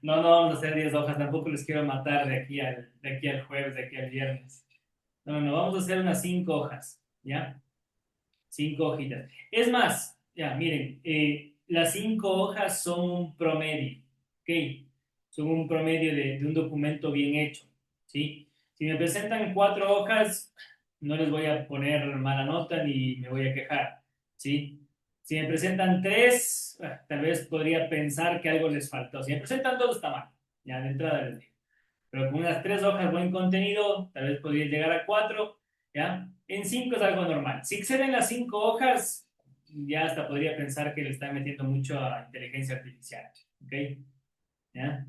No vamos a hacer 10 hojas, tampoco les quiero matar de aquí al jueves, de aquí al viernes. No, vamos a hacer unas 5 hojas, ¿ya? 5 hojitas. Es más, ya, miren, las 5 hojas son un promedio, ¿ok? Son un promedio de un documento bien hecho, ¿sí? Si me presentan 4 hojas, no les voy a poner mala nota ni me voy a quejar, ¿sí? Si me presentan 3, tal vez podría pensar que algo les faltó. Si me presentan 2, está mal, ya de entrada les digo. Pero con unas 3 hojas buen contenido, tal vez podría llegar a 4, ¿ya? En 5 es algo normal. Si exceden las 5 hojas, ya hasta podría pensar que le están metiendo mucho a inteligencia artificial, ¿ok? ¿Ya?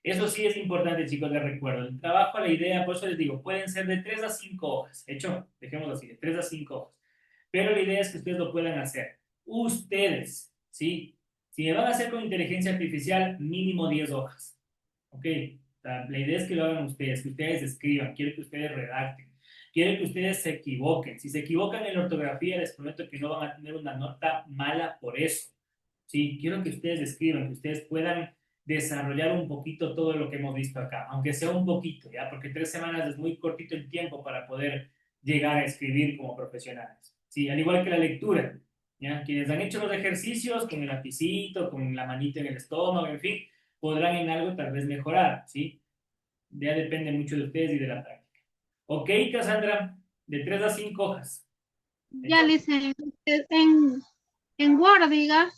Eso sí es importante, chicos, les recuerdo. El trabajo, la idea, por eso les digo, pueden ser de 3 a 5 hojas. ¿Hecho? Dejémoslo así, de 3 a 5 hojas. Pero la idea es que ustedes lo puedan hacer ustedes, ¿sí? Si me van a hacer con inteligencia artificial, mínimo 10 hojas. ¿Ok? La idea es que lo hagan ustedes, que ustedes escriban, quiero que ustedes redacten, quiero que ustedes se equivoquen. Si se equivocan en la ortografía, les prometo que no van a tener una nota mala por eso. Sí, quiero que ustedes escriban, que ustedes puedan desarrollar un poquito todo lo que hemos visto acá, aunque sea un poquito, ¿ya? Porque 3 semanas es muy cortito el tiempo para poder llegar a escribir como profesionales. Sí, al igual que la lectura, ¿ya? Quienes han hecho los ejercicios con el lapicito, con la manita en el estómago, en fin, podrán en algo tal vez mejorar, ¿sí? Ya depende mucho de ustedes y de la práctica. Ok, Cassandra, de 3 a 5 hojas. Ya, ¿Hecho? Lice, en Word, diga,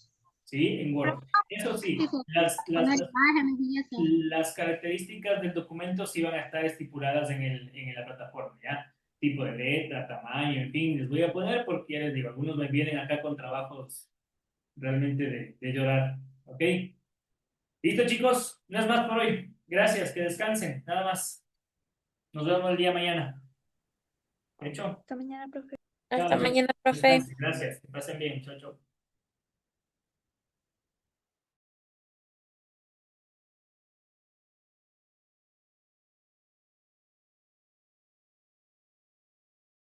Sí, en Word. Eso sí, eso, las, poner las, las, imágenes y eso. las características del documento sí van a estar estipuladas en la plataforma, ¿ya? Tipo de letra, tamaño, en fin, les voy a poner porque ya les digo, algunos me vienen acá con trabajos realmente de llorar, ¿ok? Listo, chicos, no es más por hoy. Gracias, que descansen, nada más. Nos vemos el día mañana. ¿Hecho? Hasta mañana, profe. Chao, Hasta chao. mañana, profe. Descansen, gracias, que pasen bien, chao, chao.